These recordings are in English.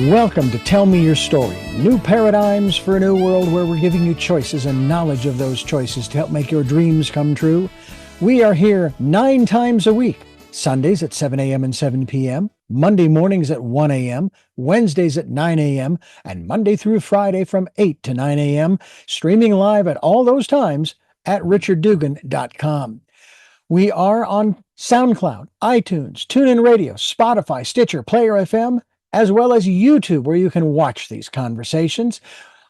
Welcome to Tell Me Your Story, new paradigms for a new world where we're giving you choices and knowledge of those choices to help make your dreams come true. We are here 9 times a week, Sundays at 7 a.m. and 7 p.m., Monday mornings at 1 a.m., Wednesdays at 9 a.m., and Monday through Friday from 8 to 9 a.m., streaming live at all those times at richarddugan.com. We are on SoundCloud, iTunes, TuneIn Radio, Spotify, Stitcher, Player FM, as well as YouTube, where you can watch these conversations.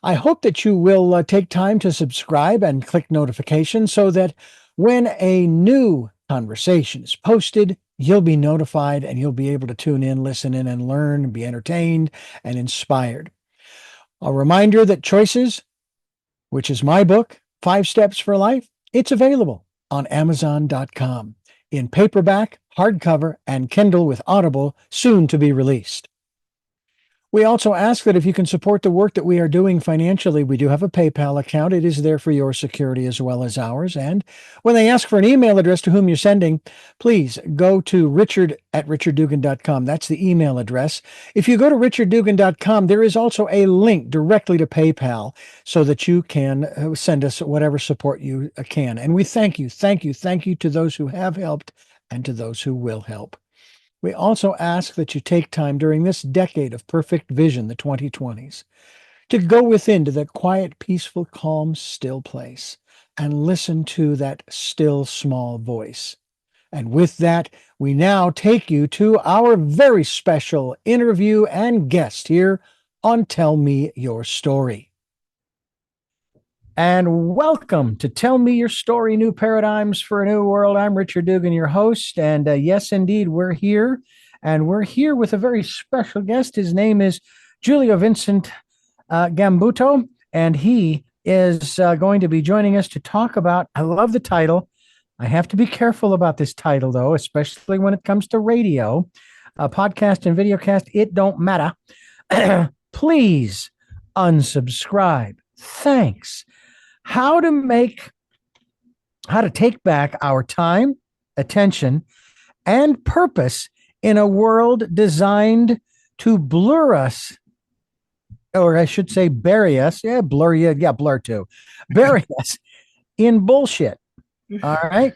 I hope that you will take time to subscribe and click notifications so that when a new conversation is posted, you'll be notified and you'll be able to tune in, listen in, and learn, and be entertained and inspired. A reminder that Choices, which is my book, 5 Steps for Life, it's available on Amazon.com in paperback, hardcover, and Kindle with Audible, soon to be released. We also ask that if you can support the work that we are doing financially, we do have a PayPal account. It is there for your security as well as ours. And when they ask for an email address to whom you're sending, please go to richard@richarddugan.com. That's the email address. If you go to richarddugan.com, there is also a link directly to PayPal so that you can send us whatever support you can. And we thank you to those who have helped and to those who will help. We also ask that you take time during this decade of perfect vision, the 2020s, to go within to that quiet, peaceful, calm, still place and listen to that still, small voice. And with that, we now take you to our very special interview and guest here on Tell Me Your Story. And welcome to Tell Me Your Story, New Paradigms for a New World. I'm Richard Dugan, your host. And yes, indeed, we're here. And we're here with a very special guest. His name is Julio Vincent Gambuto. And he is going to be joining us to talk about, I love the title. I have to be careful about this title, though, especially when it comes to radio, podcast and videocast. It don't matter. Please unsubscribe. Thanks. How to take back our time, attention, and purpose in a world designed to blur us, or I should say bury us. Yeah, blur you. Yeah, blur too. Bury us in bullshit. All right.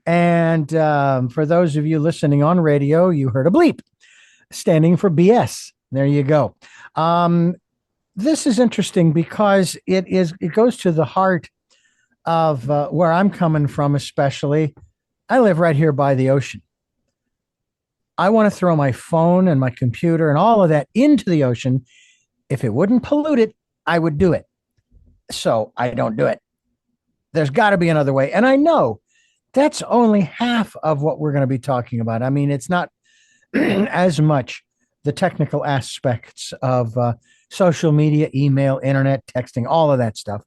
And for those of you listening on radio, you heard a bleep standing for BS. There you go. This is interesting because it goes to the heart of where I'm coming from, especially. I live right here by the ocean. I want to throw my phone and my computer and all of that into the ocean. If it wouldn't pollute it, I would do it. So I don't do it. There's got to be another way. And I know that's only half of what we're going to be talking about. I mean, it's not as much the technical aspects of social media, email, internet, texting, all of that stuff.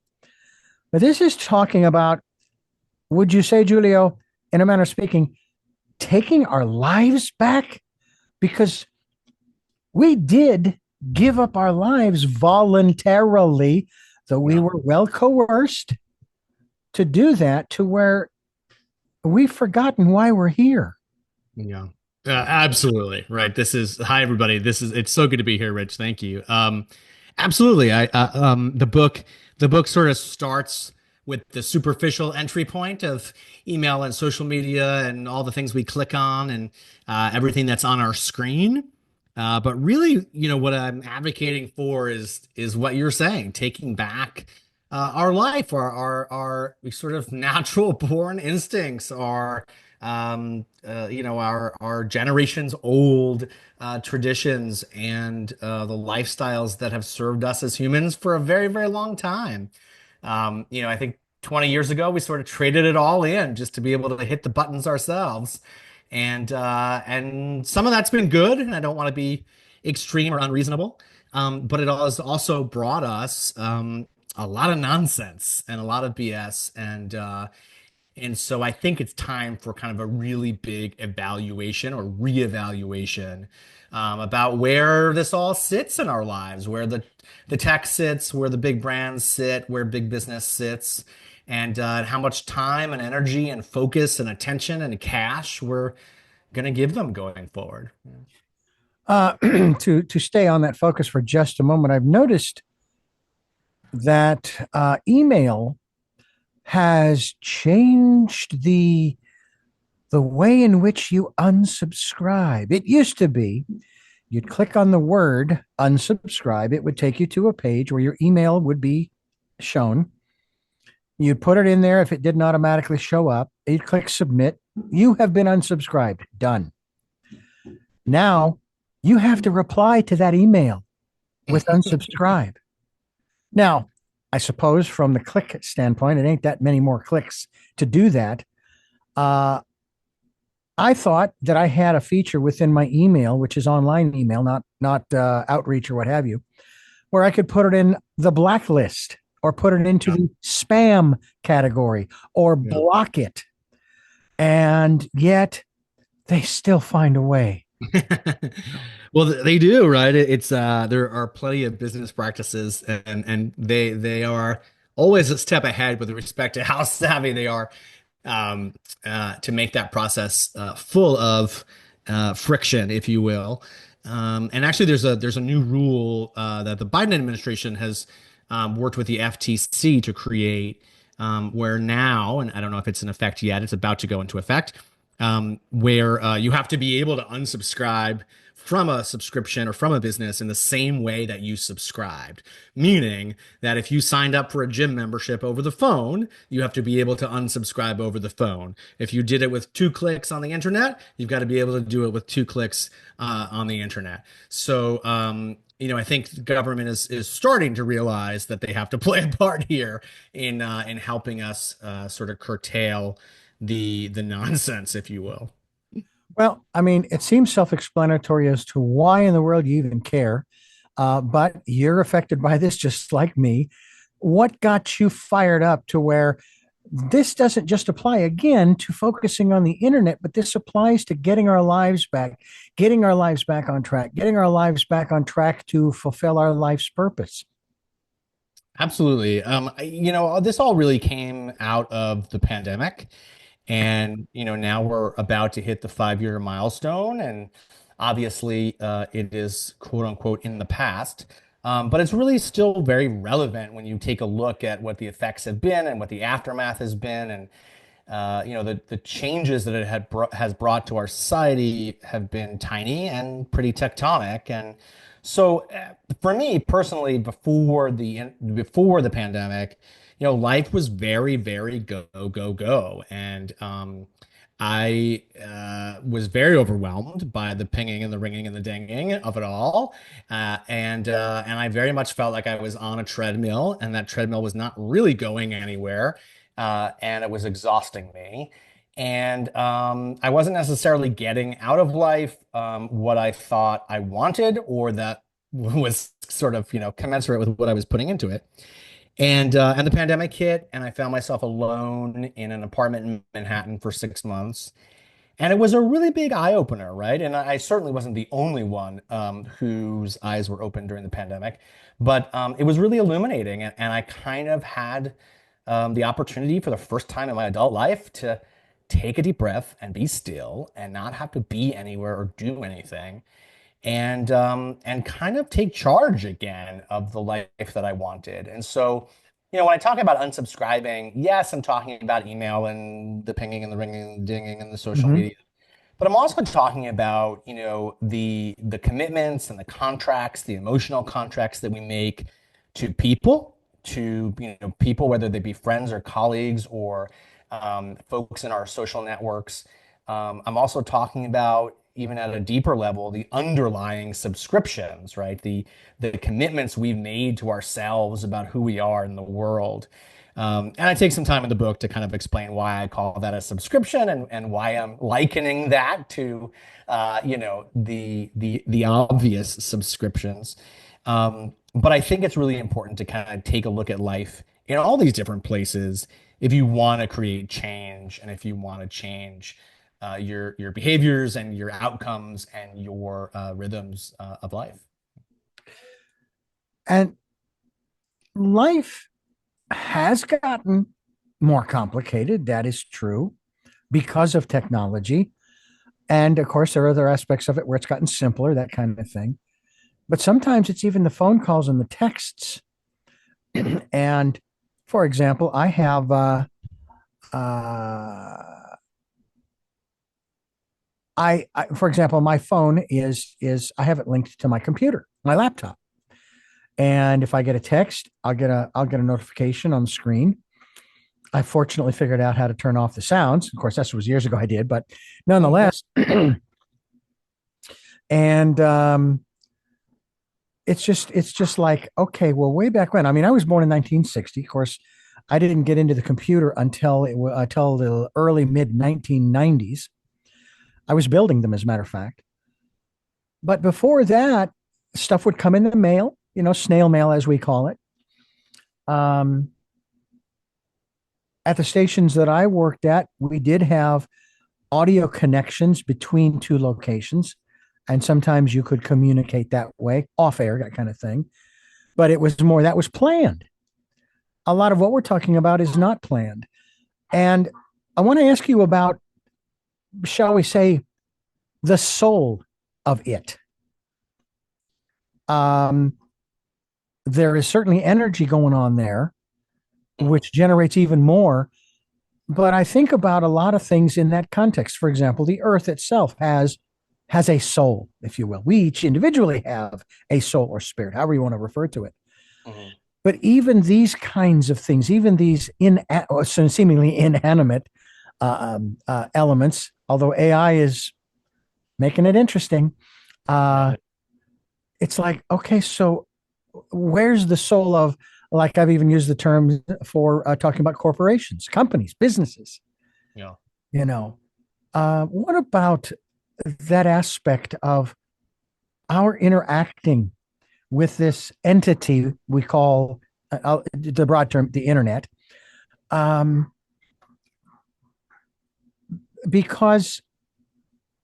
But this is talking about, would you say, Julio, in a manner of speaking, taking our lives back? Because we did give up our lives voluntarily, though we were well coerced to do that, to where we've forgotten why we're here. Yeah. Absolutely. Right. Hi, everybody. It's so good to be here, Rich. Thank you. Absolutely. The book sort of starts with the superficial entry point of email and social media and all the things we click on and everything that's on our screen. But really, what I'm advocating for is what you're saying, taking back our life, our sort of natural born instincts, our generations old traditions and the lifestyles that have served us as humans for a very, very long time. I think 20 years ago, we sort of traded it all in just to be able to hit the buttons ourselves. And some of that's been good, and I don't want to be extreme or unreasonable. But it has also brought us a lot of nonsense and a lot of BS. And so I think it's time for kind of a really big evaluation or reevaluation about where this all sits in our lives, where the tech sits, where the big brands sit, where big business sits, and how much time and energy and focus and attention and cash we're going to give them going forward. To stay on that focus for just a moment, I've noticed that email has changed the way in which you unsubscribe. It used to be you'd click on the word unsubscribe, it would take you to a page where your email would be shown. You'd put it in there. If it didn't automatically show up, you'd click submit. You have been unsubscribed. Done. Now you have to reply to that email with unsubscribe. Now, I suppose from the click standpoint, it ain't that many more clicks to do that. Uh, I thought that I had a feature within my email, which is online email, not outreach or what have you, where I could put it in the blacklist or put it into Yeah. the spam category or Yeah. block it. And yet they still find a way. Well, they do, right? It's there are plenty of business practices and they are always a step ahead with respect to how savvy they are um, to make that process full of friction, if you will. And actually, there's a new rule that the Biden administration has worked with the FTC to create, where now, and I don't know if it's in effect yet, it's about to go into effect, where you have to be able to unsubscribe from a subscription or from a business in the same way that you subscribed. Meaning that if you signed up for a gym membership over the phone, you have to be able to unsubscribe over the phone. If you did it with 2 clicks on the internet, you've got to be able to do it with 2 clicks on the internet. So, I think the government is starting to realize that they have to play a part here in helping us sort of curtail the nonsense, if you will. Well, I mean, it seems self explanatory as to why in the world you even care. But you're affected by this just like me. What got you fired up to where this doesn't just apply again to focusing on the internet, but this applies to getting our lives back on track, getting our lives back on track to fulfill our life's purpose? Absolutely. This all really came out of the pandemic. And, now we're about to hit the 5-year milestone. And obviously, it is quote unquote in the past. But it's really still very relevant when you take a look at what the effects have been and what the aftermath has been. And the changes that it has brought to our society have been tiny and pretty tectonic. And so, for me personally, before the pandemic, life was very, very go, go, go. And I was very overwhelmed by the pinging and the ringing and the dinging of it all, and I very much felt like I was on a treadmill, and that treadmill was not really going anywhere, and it was exhausting me. And I wasn't necessarily getting out of life what I thought I wanted, or that was sort of, commensurate with what I was putting into it. And the pandemic hit, and I found myself alone in an apartment in Manhattan for 6 months. And it was a really big eye opener, right? And I certainly wasn't the only one whose eyes were open during the pandemic, but it was really illuminating. And I kind of had the opportunity for the first time in my adult life to take a deep breath and be still and not have to be anywhere or do anything, and kind of take charge again of the life that I wanted. And so, when I talk about unsubscribing, yes, I'm talking about email and the pinging and the ringing and the dinging and the social Mm-hmm. media. But I'm also talking about, the commitments and the contracts, the emotional contracts that we make to people, people, whether they be friends or colleagues or folks in our social networks. I'm also talking about, even at a deeper level, the underlying subscriptions, right? The commitments we've made to ourselves about who we are in the world. And I take some time in the book to kind of explain why I call that a subscription, and why I'm likening that to, the obvious subscriptions. But I think it's really important to kind of take a look at life in all these different places if you want to create change and if you want to change your behaviors and your outcomes and your rhythms of life. And life has gotten more complicated. That is true because of technology. And of course, there are other aspects of it where it's gotten simpler, that kind of thing. But sometimes it's even the phone calls and the texts. And for example, I have, for example, my phone is I have it linked to my computer, my laptop. And if I get a text, I'll get a notification on the screen. I fortunately figured out how to turn off the sounds. Of course, this was years ago I did, but Okay. nonetheless, and it's just like, okay, well, way back when. I mean, I was born in 1960. Of course, I didn't get into the computer until the early mid 1990s. I was building them, as a matter of fact. But before that, stuff would come in the mail, snail mail as we call it. Um, at the stations that I worked at, we did have audio connections between two locations. And sometimes you could communicate that way, off air, that kind of thing. But it was more that was planned. A lot of what we're talking about is not planned. And I want to ask you about, shall we say, the soul of it. Um, there is certainly energy going on there, Mhm. which generates even more. But I think about a lot of things in that context. For example, the earth itself has a soul, if you will. We each individually have a soul or spirit, however you want to refer to it. Mhm. But even these kinds of things, even these seemingly inanimate elements, although AI is making it interesting, uh, Right. it's like, okay, so where's the soul of, like I've even used the term for talking about corporations, companies, businesses, Yeah. you know, what about that aspect of our interacting with this entity we call the broad term, the internet, um, because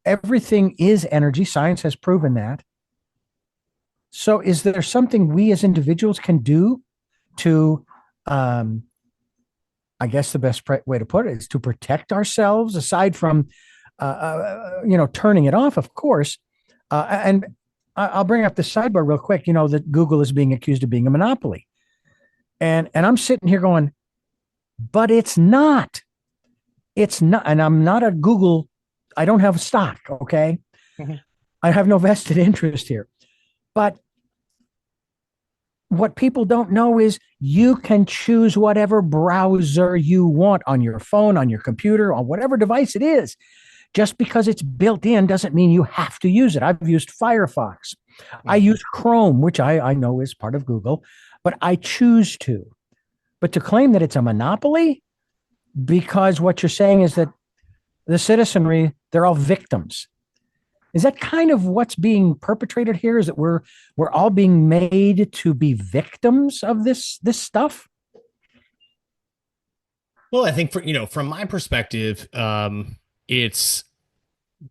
everything is energy. Science has proven that. So, is there something we as individuals can do to, um, I guess the best way to put it is to protect ourselves, aside from, turning it off, of course. And I'll bring up the sidebar real quick. You know that Google is being accused of being a monopoly, and I'm sitting here going, but it's not. It's not, and I'm not a Google. I don't have stock. Okay, Mhm. I have no vested interest here. But what people don't know is you can choose whatever browser you want on your phone, on your computer, on whatever device it is. Just because it's built in doesn't mean you have to use it. I've used Firefox. I Mhm. use Chrome, which I know is part of Google, but I choose to. But to claim that it's a monopoly, because what you're saying is that the citizenry, they're all victims. Is that kind of what's being perpetrated here? Is that we're all being made to be victims of this stuff? Well, I think from my perspective, it's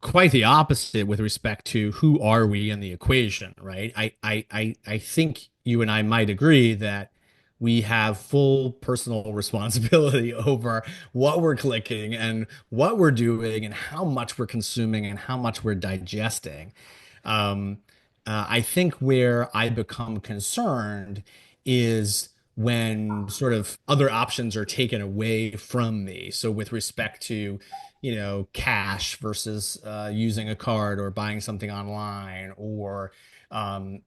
quite the opposite with respect to who are we in the equation, right? I think you and I might agree that we have full personal responsibility over what we're clicking and what we're doing and how much we're consuming and how much we're digesting. Um, I think where I become concerned is when sort of other options are taken away from me. So with respect to cash versus using a card or buying something online, or when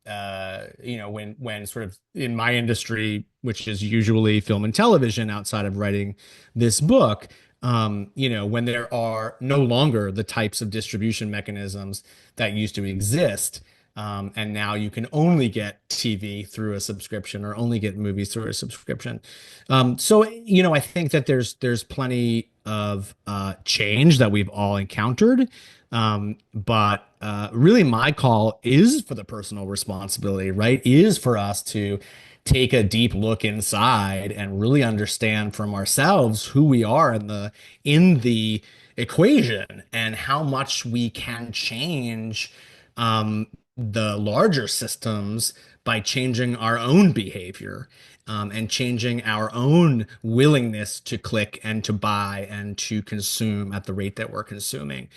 sort of in my industry, which is usually film and television outside of writing this book, when there are no longer the types of distribution mechanisms that used to exist. And now you can only get TV through a subscription or only get movies through a subscription. So I think that there's plenty of change that we've all encountered. But really, my call is for the personal responsibility, right? Is for us to take a deep look inside and really understand from ourselves who we are in the equation and how much we can change the larger systems by changing our own behavior, and changing our own willingness to click and to buy and to consume at the rate that we're consuming.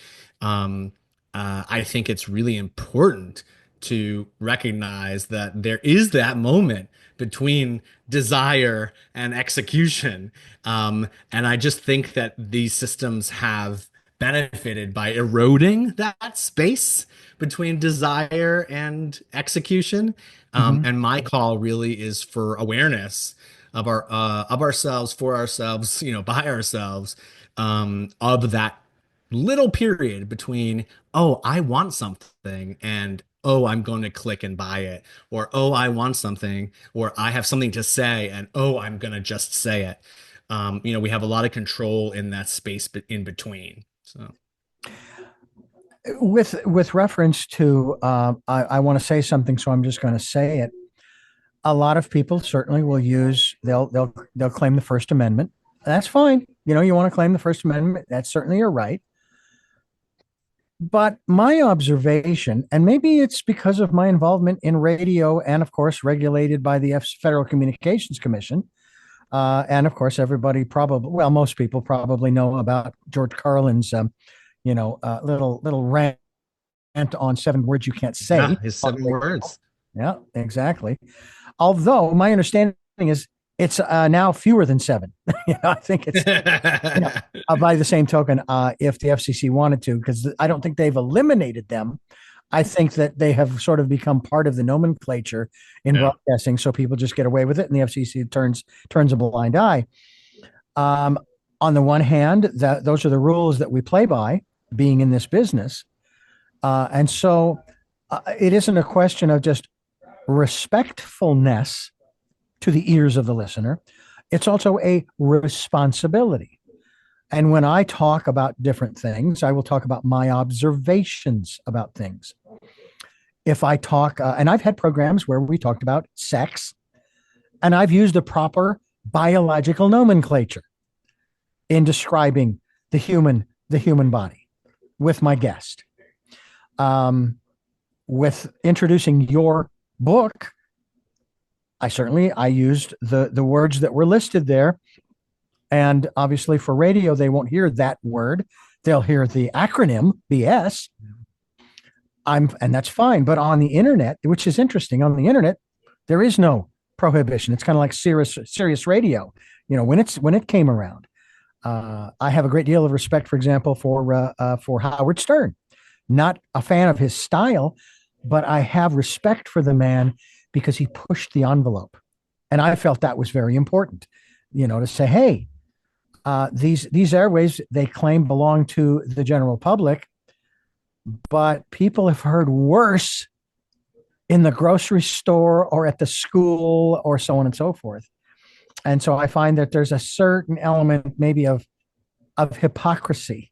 Um, I think it's really important to recognize that there is that moment between desire and execution. And I just think that these systems have benefited by eroding that space between desire and execution. Mhm. And my call really is for awareness of ourselves, for ourselves, by ourselves, of that little period between, oh, I want something, and oh, I'm going to click and buy it, or oh, I want something, or I have something to say, and oh, I'm going to just say it. We have a lot of control in that space in between. So, With reference to, I want to say something, so I'm just going to say it. A lot of people certainly will use they'll claim the First Amendment. That's fine. You want to claim the First Amendment. That's certainly your right. But my observation, and maybe it's because of my involvement in radio and, of course, regulated by the Federal Communications Commission. And of course, everybody probably, well, most people probably know about George Carlin's, little rant on 7 words you can't yeah, say. his 7 words. Yeah, exactly. Although my understanding is it's now fewer than seven. I think it's by the same token, if the FCC wanted to, because I don't think they've eliminated them. I think that they have sort of become part of the nomenclature in Yeah. broadcasting, so people just get away with it, and the FCC turns a blind eye. Um, on the one hand, those are the rules that we play by, being in this business, and so it isn't a question of just respectfulness to the ears of the listener. It's also a responsibility. And when I talk about different things, I will talk about my observations about things. If I talk, and I've had programs where we talked about sex, and I've used the proper biological nomenclature in describing the human body with my guest. With introducing your book, I used the words that were listed there. And obviously for radio, they won't hear that word. They'll hear the acronym BS. And that's fine. But on the internet, which is interesting, on the internet, there is no prohibition. It's kind of like Sirius radio, when it came around. I have a great deal of respect, for example, for Howard Stern. Not a fan of his style, but I have respect for the man because he pushed the envelope. And I felt that was very important, to say, hey, these airways, they claim belong to the general public, but people have heard worse in the grocery store or at the school or so on and so forth. And so I find that there's a certain element maybe of hypocrisy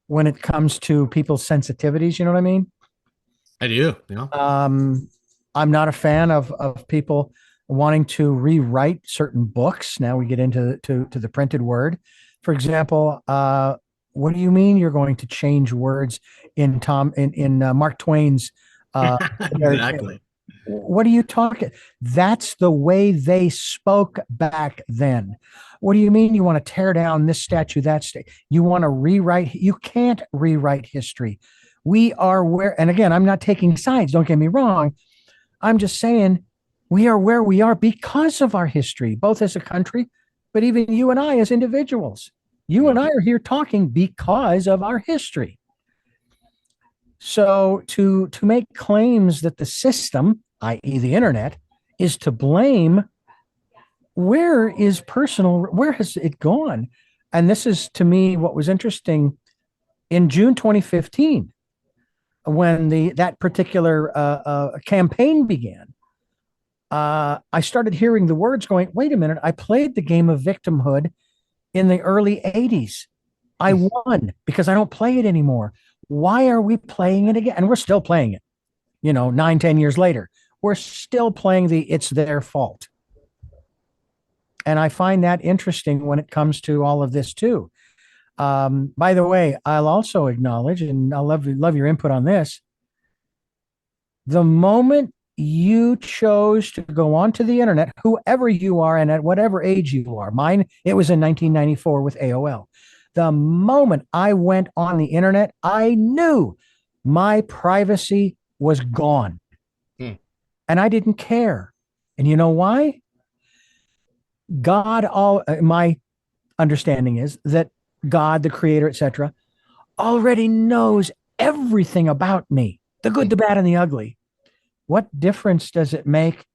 when it comes to people's sensitivities. You know what I mean? I do. I'm not a fan of people wanting to rewrite certain books. Now we get into to the printed word. For example, what do you mean you're going to change words in Mark Twain's Exactly. what are you talking? That's the way they spoke back then. What do you mean you want to tear down this statue, that statue? You want to rewrite? You can't rewrite history. We are where, and again, I'm not taking sides. Don't get me wrong. I'm just saying we are where we are because of our history, both as a country, but even you and I as individuals. You and I are here talking because of our history. So to make claims that the system, i.e., the internet, is to blame, where has it gone? And this is, to me, what was interesting in June 2015, when that particular campaign began. I started hearing the words going, wait a minute, I played the game of victimhood in the early 80s. I won because I don't play it anymore. Why are we playing it again? And we're still playing it, 9, 10 years later. We're still playing it's their fault. And I find that interesting when it comes to all of this too. By the way, I'll also acknowledge, and I'll love your input on this. The moment you chose to go onto the internet, whoever you are and at whatever age you are, mine, it was in 1994 with AOL. The moment I went on the internet, I knew my privacy was gone Hmm. and I didn't care. And you know why? My understanding is that God, the creator, etc., already knows everything about me, the good, the bad, and the ugly. What difference does it make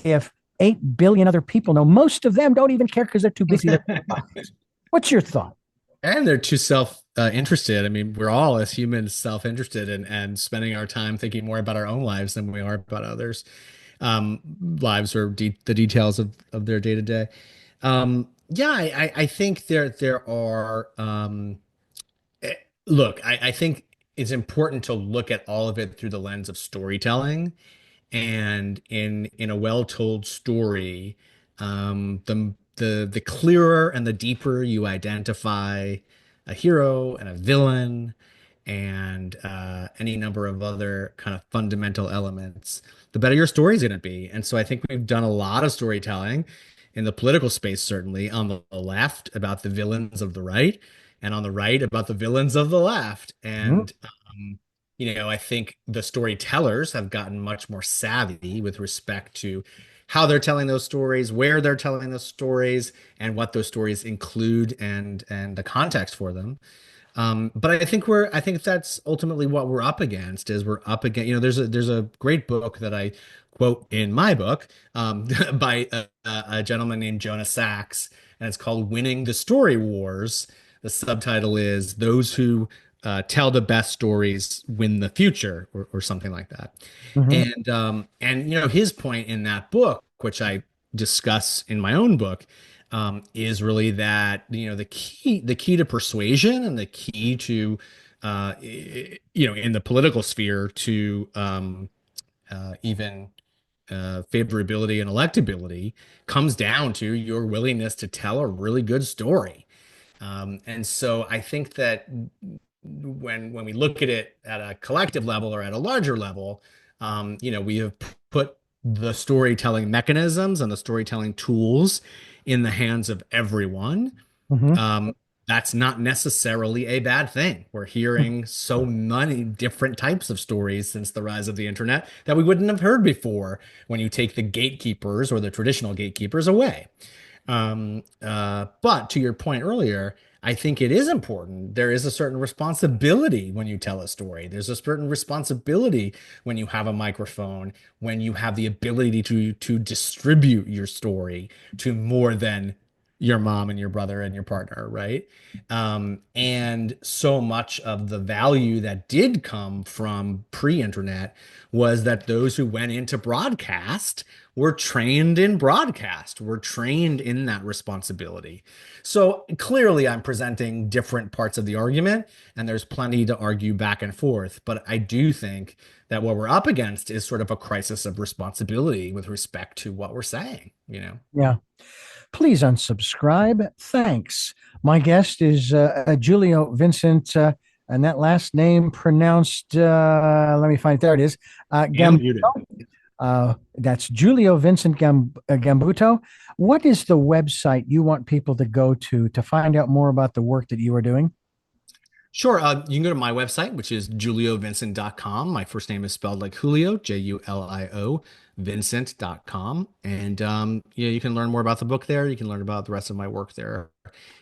if 8 billion other people know? Most of them don't even care because they're too busy their pockets. What's your thought? And they're too self interested. I mean, we're all as humans self-interested and spending our time thinking more about our own lives than we are about others' lives or the details of their day to day. Yeah, I think there are eh, look, I think it's important to look at all of it through the lens of storytelling. And in a well-told story, the clearer and the deeper you identify a hero and a villain and any number of other kind of fundamental elements, the better your story is going to be. And so I think we've done a lot of storytelling in the political space, certainly on the left about the villains of the right, and on the right about the villains of the left. Mhm. And I think the storytellers have gotten much more savvy with respect to how they're telling those stories, where they're telling those stories, and what those stories include and the context for them. But I think that's ultimately what we're up against is we're up against, there's a great book that I quote in my book, by a gentleman named Jonah Sachs, and it's called Winning the Story Wars. The subtitle is Those Who Tell the Best Stories Win the Future, or something like that. Mhm. And his point in that book, which I discuss in my own book, is really that the key to persuasion and the key to in the political sphere to even favorability and electability comes down to your willingness to tell a really good story. And so I think that when we look at it at a collective level or at a larger level, we have put the storytelling mechanisms and the storytelling tools in the hands of everyone. Mhm. um, that's not necessarily a bad thing. We're hearing so many different types of stories since the rise of the internet that we wouldn't have heard before when you take the gatekeepers or the traditional gatekeepers away. But to your point earlier, I think it is important. There is a certain responsibility when you tell a story. There's a certain responsibility when you have a microphone, when you have the ability to distribute your story to more than your mom and your brother and your partner, right? And so much of the value that did come from pre-internet was that those who went into broadcast were trained in broadcast, were trained in that responsibility. So clearly, I'm presenting different parts of the argument, and there's plenty to argue back and forth. But I do think that what we're up against is sort of a crisis of responsibility with respect to what we're saying. Yeah. Please unsubscribe. Thanks. My guest is Julio Vincent, and that last name pronounced, let me find it. There it is. And Gambuto. muted. That's Julio Vincent Gambuto. What is the website you want people to go to find out more about the work that you are doing? Sure. You can go to my website, which is juliovincent.com. My first name is spelled like Julio, Julio, Vincent.com. And you can learn more about the book there. You can learn about the rest of my work there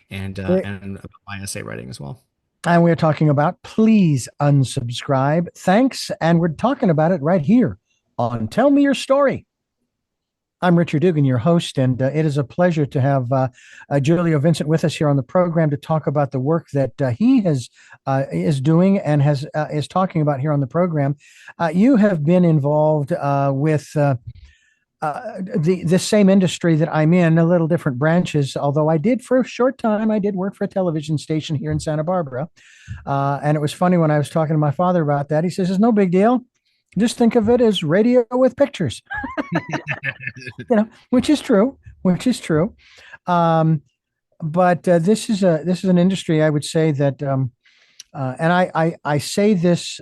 and about my essay writing as well. And we're talking about please unsubscribe. Thanks. And we're talking about it right here on Tell Me Your Story. I'm Richard Dugan, your host, and it is a pleasure to have Julio Vincent with us here on the program to talk about the work that he is doing and has is talking about here on the program. You have been involved with the same industry that I'm in, a little different branches. Although I did for a short time, I did work for a television station here in Santa Barbara, and it was funny when I was talking to my father about that. He says, "It's no big deal. Just think of it as radio with pictures." Which is true, which is true. Um, but this is an industry I would say that, and I say this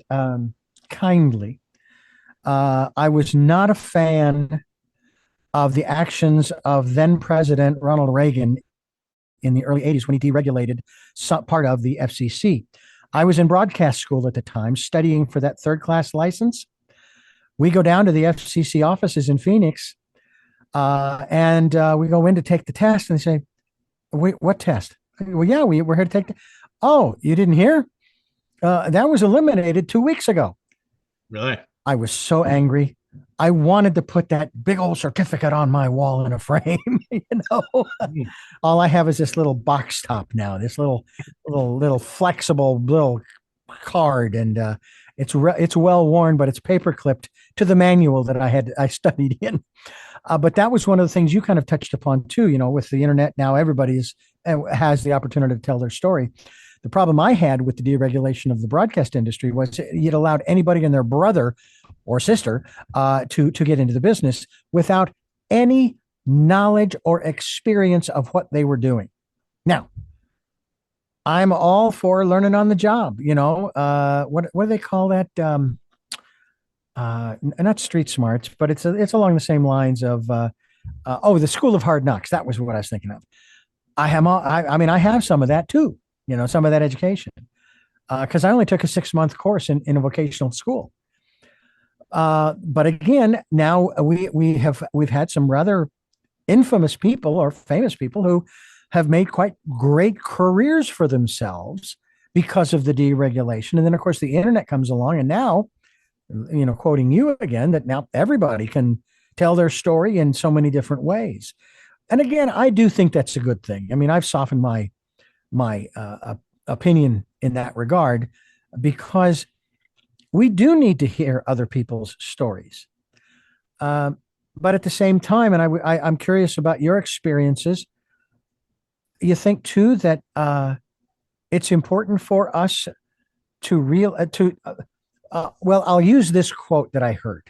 kindly. I was not a fan of the actions of then President Ronald Reagan in the early 80s when he deregulated part of the FCC. I was in broadcast school at the time studying for that third class license. We go down to the FCC offices in Phoenix, and we go in to take the test, and they say, "Wait, what test?" Well, yeah, we're here to take the. Oh, you didn't hear? That was eliminated 2 weeks ago. Really? I was so angry. I wanted to put that big old certificate on my wall in a frame. You know, Mhm. all I have is this little box top now, this little flexible little card, and it's well worn, but it's paper clipped to the manual that I studied in. But that was one of the things you kind of touched upon too. You know, with the internet now, everybody's has the opportunity to tell their story. The problem I had with the deregulation of the broadcast industry was it allowed anybody and their brother or sister to get into the business without any knowledge or experience of what they were doing. Now, I'm all for learning on the job. You know, what do they call that? Not street smarts, but it's along the same lines of the School of Hard Knocks. That was what I was thinking of. I mean, I have some of that too. You know, some of that education because I only took a 6 month course in a vocational school. But again, now we've had some rather infamous people or famous people who have made quite great careers for themselves because of the deregulation. And then, of course, the internet comes along, and now, you know, quoting you again, that now everybody can tell their story in so many different ways. And again, I do think that's a good thing. I mean, I've softened my opinion in that regard because we do need to hear other people's stories. Um, but at the same time, and I'm curious about your experiences. You think too that it's important for us to well, I'll use this quote that I heard.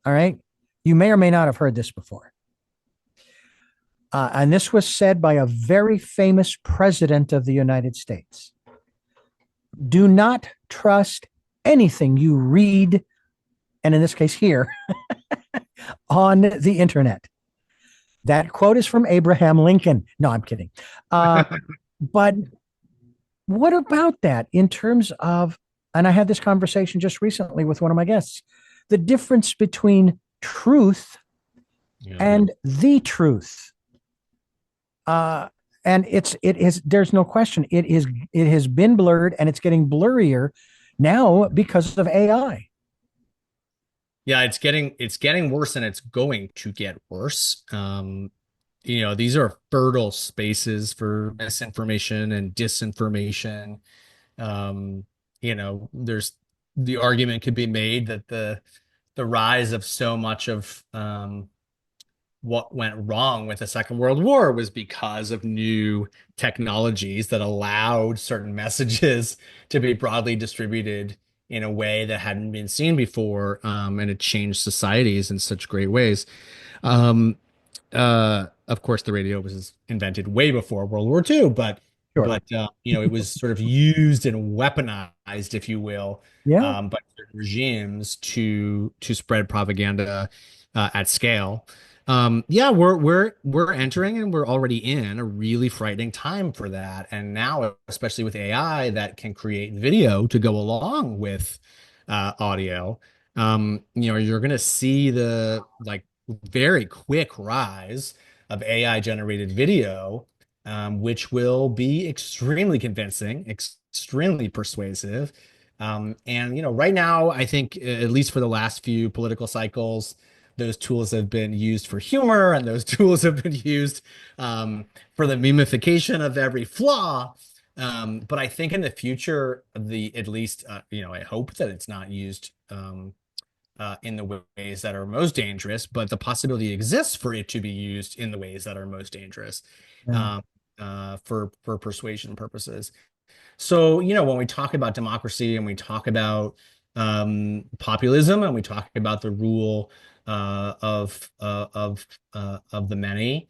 All right, you may or may not have heard this before, and this was said by a very famous president of the United States. Do not trust anything you read, and in this case here, on the internet. That quote is from Abraham Lincoln. No, I'm kidding. But what about that in terms of, and I had this conversation just recently with one of my guests, the difference between truth Yeah. and the truth. And it is there's no question it has been blurred and it's getting blurrier now because of AI. Yeah, it's getting worse and it's going to get worse. These are fertile spaces for misinformation and disinformation. There's the argument could be made that the rise of so much of what went wrong with the Second World War was because of new technologies that allowed certain messages to be broadly distributed in a way that hadn't been seen before, and it changed societies in such great ways. Um, of course, the radio was invented way before World War II, but Sure. it was sort of used and weaponized, if you will, Yeah. by certain regimes to spread propaganda at scale. Yeah, we're entering and we're already in a really frightening time for that. And now, especially with AI that can create video to go along with audio, you're going to see the like very quick rise of AI generated video, which will be extremely convincing, extremely persuasive. And right now, I think at least for the last few political cycles, those tools have been used for humor, and those tools have been used for the memification of every flaw. But I think in the future, at least I hope that it's not used in the ways that are most dangerous, but the possibility exists for it to be used in the ways that are most dangerous, Yeah. um, for persuasion purposes. So, when we talk about democracy and we talk about populism and we talk about the rule of the many,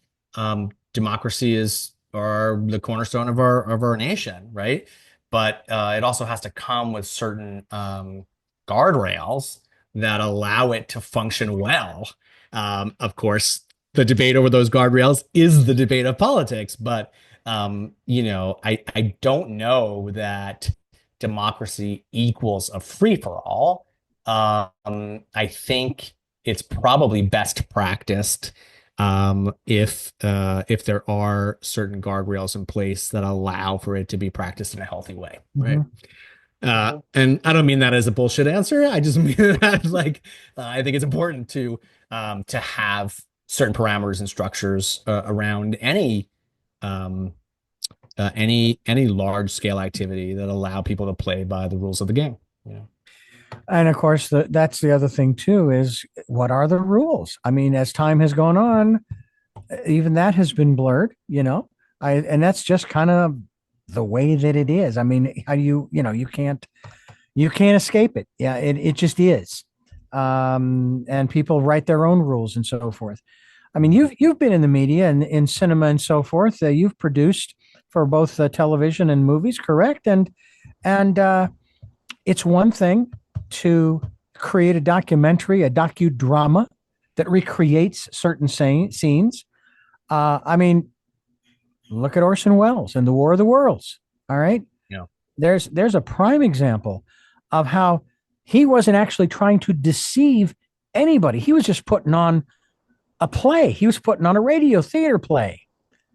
democracy is are the cornerstone of our nation, right? But it also has to come with certain guardrails that allow it to function well. Of course, the debate over those guardrails is the debate of politics, but I don't know that democracy equals a free for all. I think it's probably best practiced if there are certain guardrails in place that allow for it to be practiced in a healthy way, right? Mhm. And I don't mean that as a bullshit answer. I just mean that I think it's important to have certain parameters and structures around um, any large scale activity that allow people to play by the rules of the game. You know? And of course, that's the other thing too is what are the rules? I mean, as time has gone on, even that has been blurred, and that's just kind of the way that it is. I mean, how do you can't escape it. Yeah, it just is. And people write their own rules and so forth. I mean, you've been in the media and in cinema and so forth. You've produced for both television and movies, correct? And it's one thing to create a documentary, a docudrama that recreates certain scenes. I mean, look at Orson Welles and the War of the Worlds. All right, Yeah. there's a prime example of how he wasn't actually trying to deceive anybody. He was just putting on a play. He was putting on a radio theater play.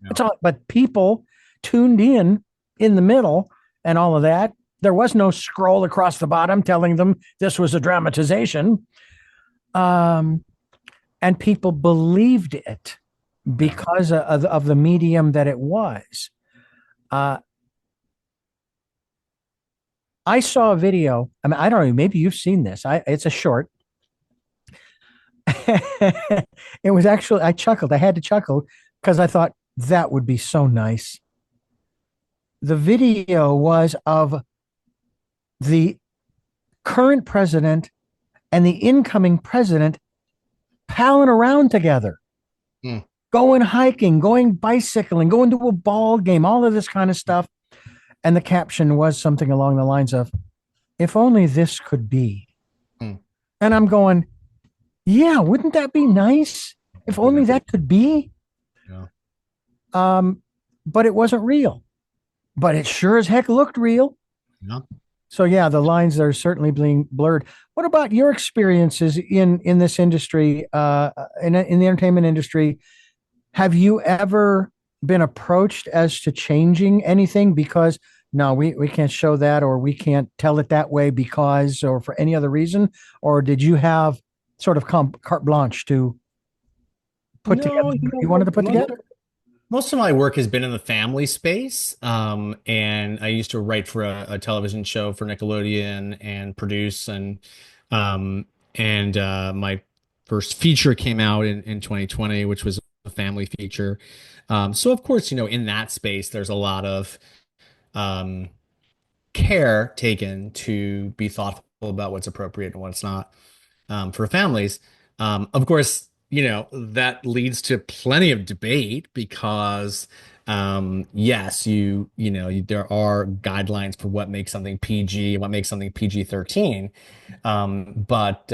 Yeah. It's all, but people tuned in the middle and all of that. There was no scroll across the bottom telling them this was a dramatization. Um, and people believed it Yeah. because of the medium that it was. Uh, I saw a video. I mean, I don't know. Maybe you've seen this. It's a short. It was actually, I chuckled. I had to chuckle because I thought that would be so nice. The video was of the current president and the incoming president palling around together, Hmm. going hiking, going bicycling, going to a ball game, all of this kind of stuff. And the caption was something along the lines of, if only this could be. Hmm. And I'm going, yeah, wouldn't that be nice? If Yeah. only that could be. Yeah. Um, but it wasn't real. But it sure as heck looked real. Yeah. So yeah, the lines are certainly being blurred. What about your experiences in this industry, in the entertainment industry? Have you ever been approached as to changing anything because no, we can't show that or we can't tell it that way because or for any other reason? Or did you have sort of carte blanche to put together No, what you wanted to put together? most of my work has been in the family space. And I used to write for a television show for Nickelodeon and produce and my first feature came out in 2020, which was a family feature. So of course, in that space, there's a lot of um, care taken to be thoughtful about what's appropriate and what's not for families. Of course, that leads to plenty of debate because, yes, there are guidelines for what makes something PG and what makes something PG-13. But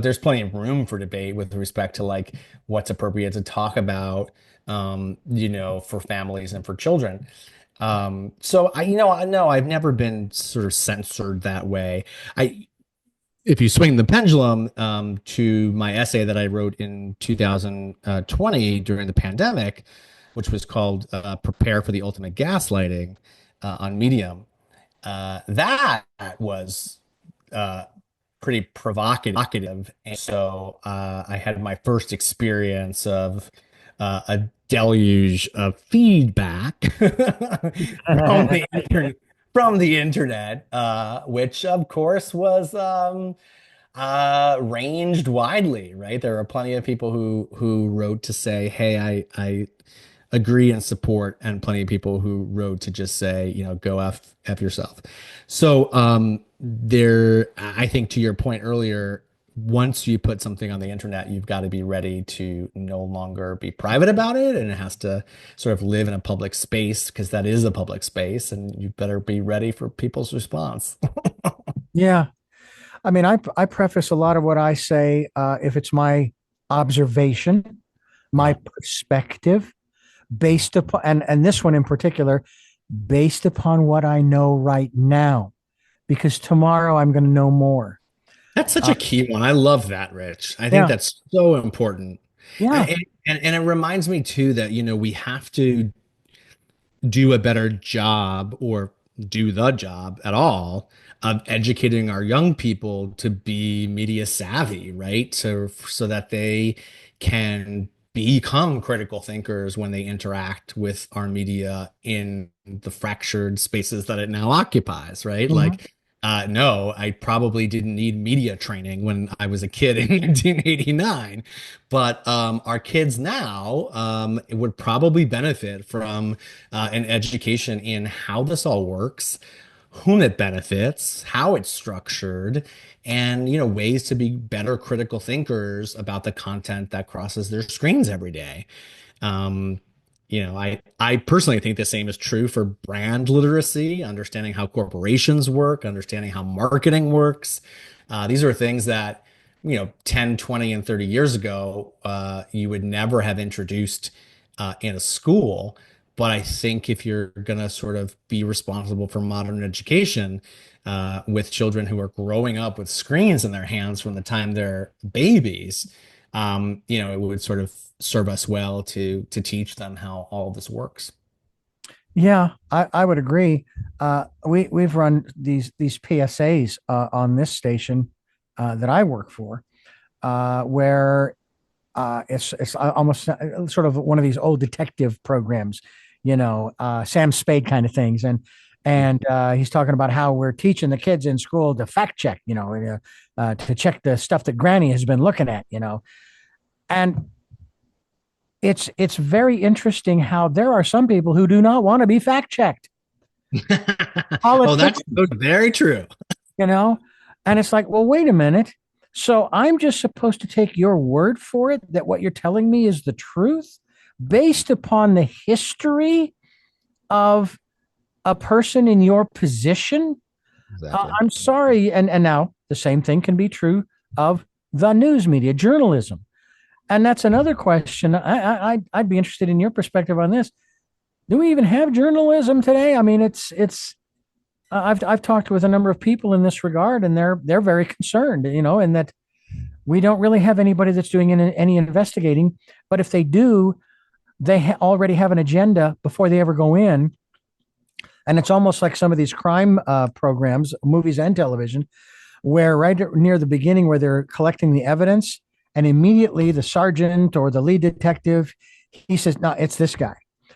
there's plenty of room for debate with respect to like what's appropriate to talk about, for families and for children. So I know I've never been sort of censored that way. I If you swing the pendulum to my essay that I wrote in 2020 during the pandemic, which was called "Prepare for the Ultimate Gaslighting" on Medium, that was uh, pretty provocative. And so I had my first experience of a deluge of feedback from the internet, which of course was ranged widely, right? There are plenty of people who wrote to say, "Hey, I agree and support," and plenty of people who wrote to just say, go f yourself. So I think to your point earlier, once you put something on the internet, you've got to be ready to no longer be private about it, and it has to sort of live in a public space because that is a public space, and you better be ready for people's response. Yeah. I mean, I preface a lot of what I say if it's my observation, my Yeah. perspective, based upon, and this one in particular, based upon what I know right now, because tomorrow I'm going to know more. That's such Uh, a key one. I love that, Rich. I think yeah, that's so important. yeah, And it reminds me too that, we have to do a better job or do the job at all of educating our young people to be media savvy, right? So that they can become critical thinkers when they interact with our media in the fractured spaces that it now occupies, right? mhm. No, I probably didn't need media training when I was a kid in 1989, but our kids now would probably benefit from an education in how this all works, whom it benefits, how it's structured, and ways to be better critical thinkers about the content that crosses their screens every day. Um, I personally think the same is true for brand literacy, understanding how corporations work, understanding how marketing works. These are things that, 10, 20, and 30 years ago, you would never have introduced in a school. But I think if you're going to sort of be responsible for modern education, with children who are growing up with screens in their hands from the time they're babies, it would sort of serve us well to teach them how all this works. Yeah, I would agree. We've run these PSAs on this station that I work for, where it's almost sort of one of these old detective programs, Sam Spade kind of things, and he's talking about how we're teaching the kids in school to fact check, to check the stuff that Granny has been looking at, and it's very interesting how there are some people who do not want to be fact checked. Oh, that's Politicians, very true. you know? And it's like, well, wait a minute. So I'm just supposed to take your word for it that what you're telling me is the truth based upon the history of a person in your position? Exactly. I'm sorry. And now the same thing can be true of the news media, journalism. And that's another question. I'd be interested in your perspective on this. Do we even have journalism today? I mean, I've talked with a number of people in this regard, and they're very concerned, and that we don't really have anybody that's doing any investigating. But if they do, they already have an agenda before they ever go in, and it's almost like some of these crime programs, movies and television, where right near the beginning, where they're collecting the evidence, and immediately the sergeant or the lead detective, he says, "No, it's this guy."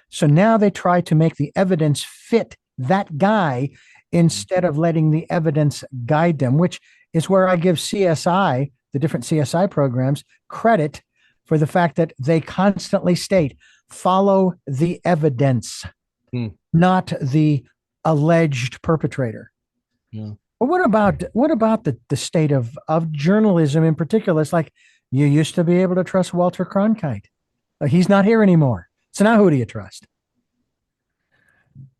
So now they try to make the evidence fit that guy instead of letting the evidence guide them, which is where I give CSI, the different CSI programs, credit for the fact that they constantly state follow the evidence, Hmm. not the alleged perpetrator. Yeah. But what about the state of journalism in particular? It's like you used to be able to trust Walter Cronkite. He's not here anymore. So now who do you trust?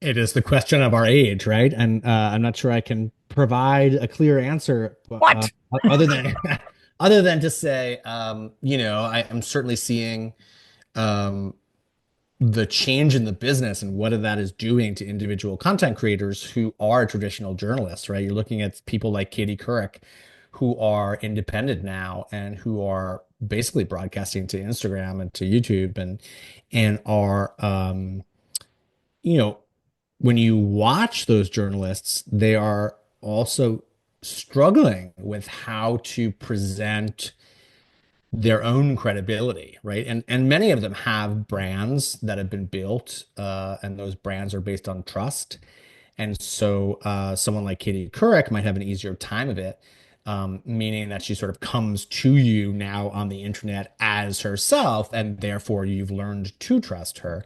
It is the question of our age, right? And I'm not sure I can provide a clear answer, What? other than other than to say, I'm certainly seeing um, the change in the business and what that is doing to individual content creators who are traditional journalists, right? You're looking at people like Katie Couric, who are independent now and who are basically broadcasting to Instagram and to YouTube and are you know, when you watch those journalists, they are also struggling with how to present their own credibility, right? And many of them have brands that have been built, and those brands are based on trust. And so, someone like Katie Couric might have an easier time of it, meaning that she sort of comes to you now on the internet as herself, and therefore you've learned to trust her.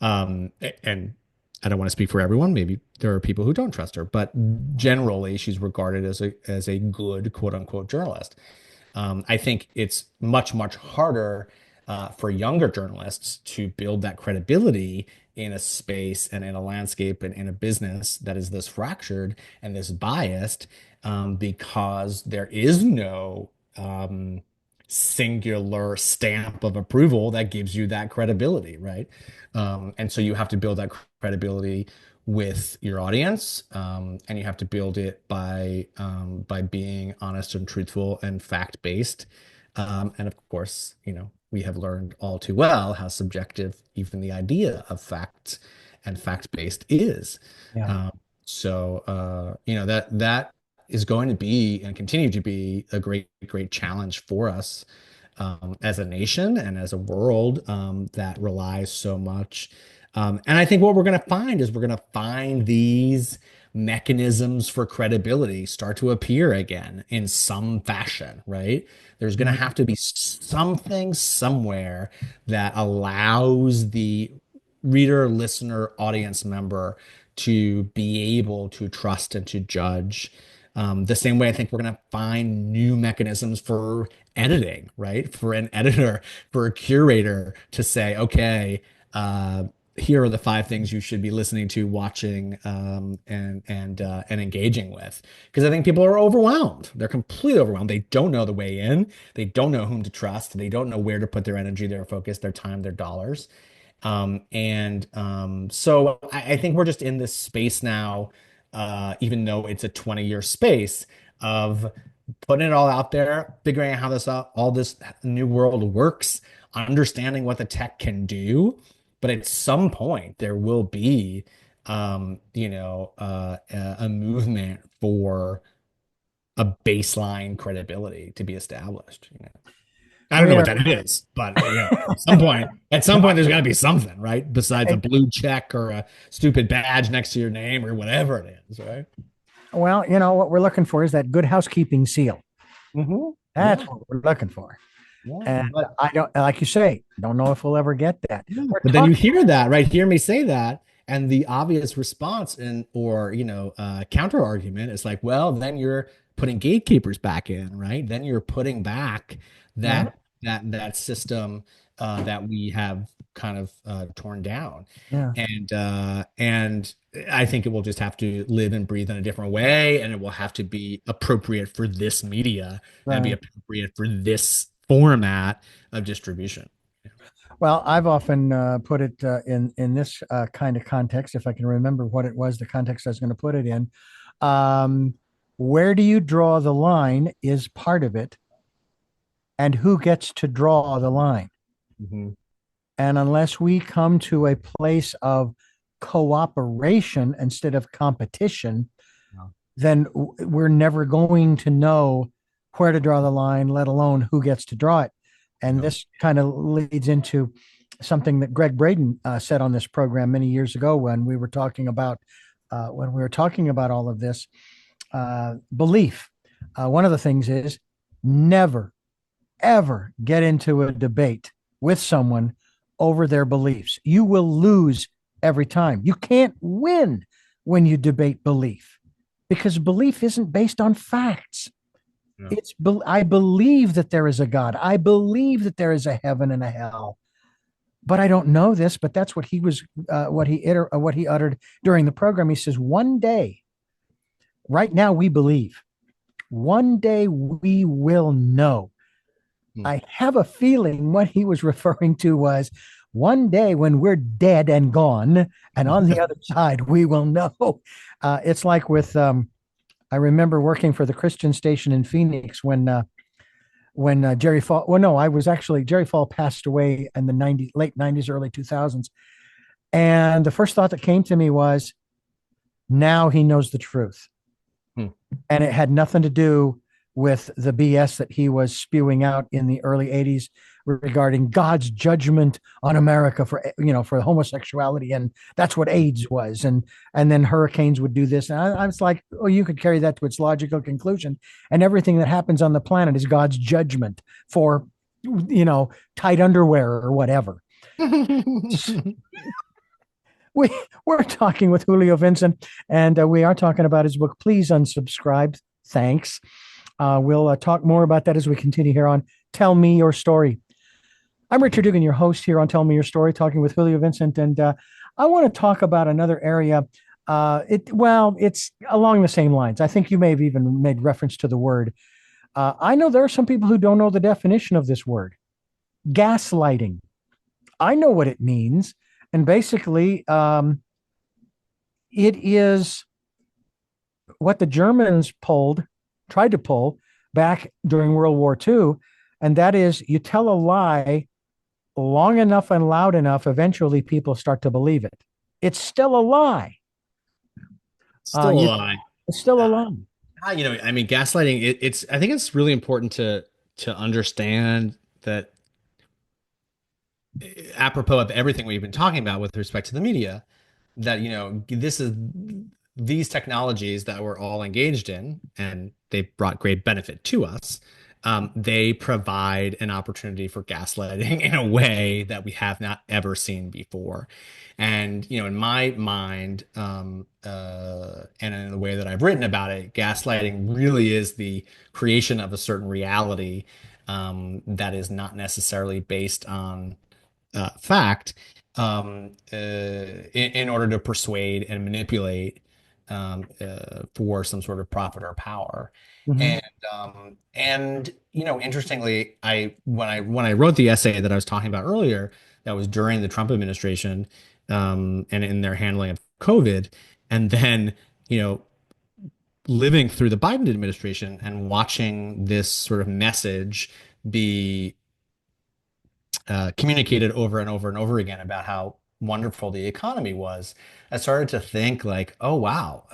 And I don't want to speak for everyone. Maybe there are people who don't trust her, but generally she's regarded as a good quote unquote journalist. I think it's much, much harder for younger journalists to build that credibility in a space and in a landscape and in a business that is this fractured and this biased, because there is no singular stamp of approval that gives you that credibility, right? And so you have to build that credibility with your audience, and you have to build it by being honest and truthful and fact-based. And of course, we have learned all too well how subjective even the idea of facts and fact-based is. Yeah. That is going to be and continue to be a great, great challenge for us as a nation and as a world that relies so much. And I think what we're going to find is we're going to find these mechanisms for credibility start to appear again in some fashion, right? There's going to have to be something somewhere that allows the reader, listener, audience member to be able to trust and to judge. The same way I think we're going to find new mechanisms for editing, right? For an editor, for a curator to say, okay, here are the 5 things you should be listening to, watching, and engaging with. Because I think people are overwhelmed. They're completely overwhelmed. They don't know the way in. They don't know whom to trust. They don't know where to put their energy, their focus, their time, their dollars. So I think we're just in this space now, even though it's a 20-year space of putting it all out there, figuring out how all this new world works, understanding what the tech can do. But at some point, there will be, a movement for a baseline credibility to be established. I don't know what We're that is, but at some point, there's got to be something, right? Besides a blue check or a stupid badge next to your name or whatever it is, right? well, what we're looking for is that good housekeeping seal. That's Yeah, what we're looking for. yeah. And But I don't, like you say, don't know if we'll ever get that. yeah, We're but then you talking. hear that, right? Hear me say that, and the obvious response and or counter argument is like, well, then you're putting gatekeepers back in, right? Then you're putting back Yeah, that system that we have kind of torn down, yeah, and I think it will just have to live and breathe in a different way, and it will have to be appropriate for this media and be right. appropriate for this format of distribution. Well, I've often put it in this kind of context, if I can remember what it was, the context I was going to put it in. Um, where do you draw the line is part of it, and who gets to draw the line. Mhm. And unless we come to a place of cooperation instead of competition, Yeah. then we're never going to know where to draw the line, let alone who gets to draw it. And Yeah. this kind of leads into something that Greg Braden said on this program many years ago when we were talking about all of this belief. One of the things is never, ever get into a debate with someone over their beliefs. You will lose every time. You can't win when you debate belief because belief isn't based on facts. Yeah. It's I believe that there is a God. I believe that there is a heaven and a hell. But I don't know this. But that's what what he uttered during the program. He says, "One day, right now, we believe. One day we will know." Hmm. I have a feeling what he was referring to was one day when we're dead and gone, and on the other side, we will know. It's like with I remember working for the Christian station in Phoenix when Jerry Fall. Well, no, I was actually Jerry Fall passed away in the late '90s, early 2000s, and the first thought that came to me was, now he knows the truth, Hmm. and it had nothing to do with the BS that he was spewing out in the early '80s regarding God's judgment on America for homosexuality, and that's what AIDS was, and then hurricanes would do this, and I was like, oh, you could carry that to its logical conclusion, and everything that happens on the planet is God's judgment for tight underwear or whatever. we we're talking with Julio Vincent, and we are talking about his book. Please unsubscribe. Thanks. We'll talk more about that as we continue here on Tell Me Your Story. I'm Richard Dugan, your host here on Tell Me Your Story, talking with Julio Vincent, and I want to talk about another area. It's along the same lines. I think you may have even made reference to the word. I know there are some people who don't know the definition of this word, gaslighting. I know what it means. And basically, it is what the Germans tried to pull back during World War II. And that is you tell a lie long enough and loud enough, eventually people start to believe it. It's still a lie. Still You, alive. it's still a Uh, lie. I mean, gaslighting. I think it's really important to understand that apropos of everything we've been talking about with respect to the media, that this is these technologies that we're all engaged in, and they brought great benefit to us. They provide an opportunity for gaslighting in a way that we have not ever seen before. And in my mind, and in the way that I've written about it, gaslighting really is the creation of a certain reality that is not necessarily based on fact, in order to persuade and manipulate, for some sort of profit or power. Mhm. And interestingly, I when I wrote the essay that I was talking about earlier, that was during the Trump administration, and in their handling of COVID, and then you know living through the Biden administration and watching this sort of message be communicated over and over and over again about how wonderful the economy was, I started to think like, oh wow,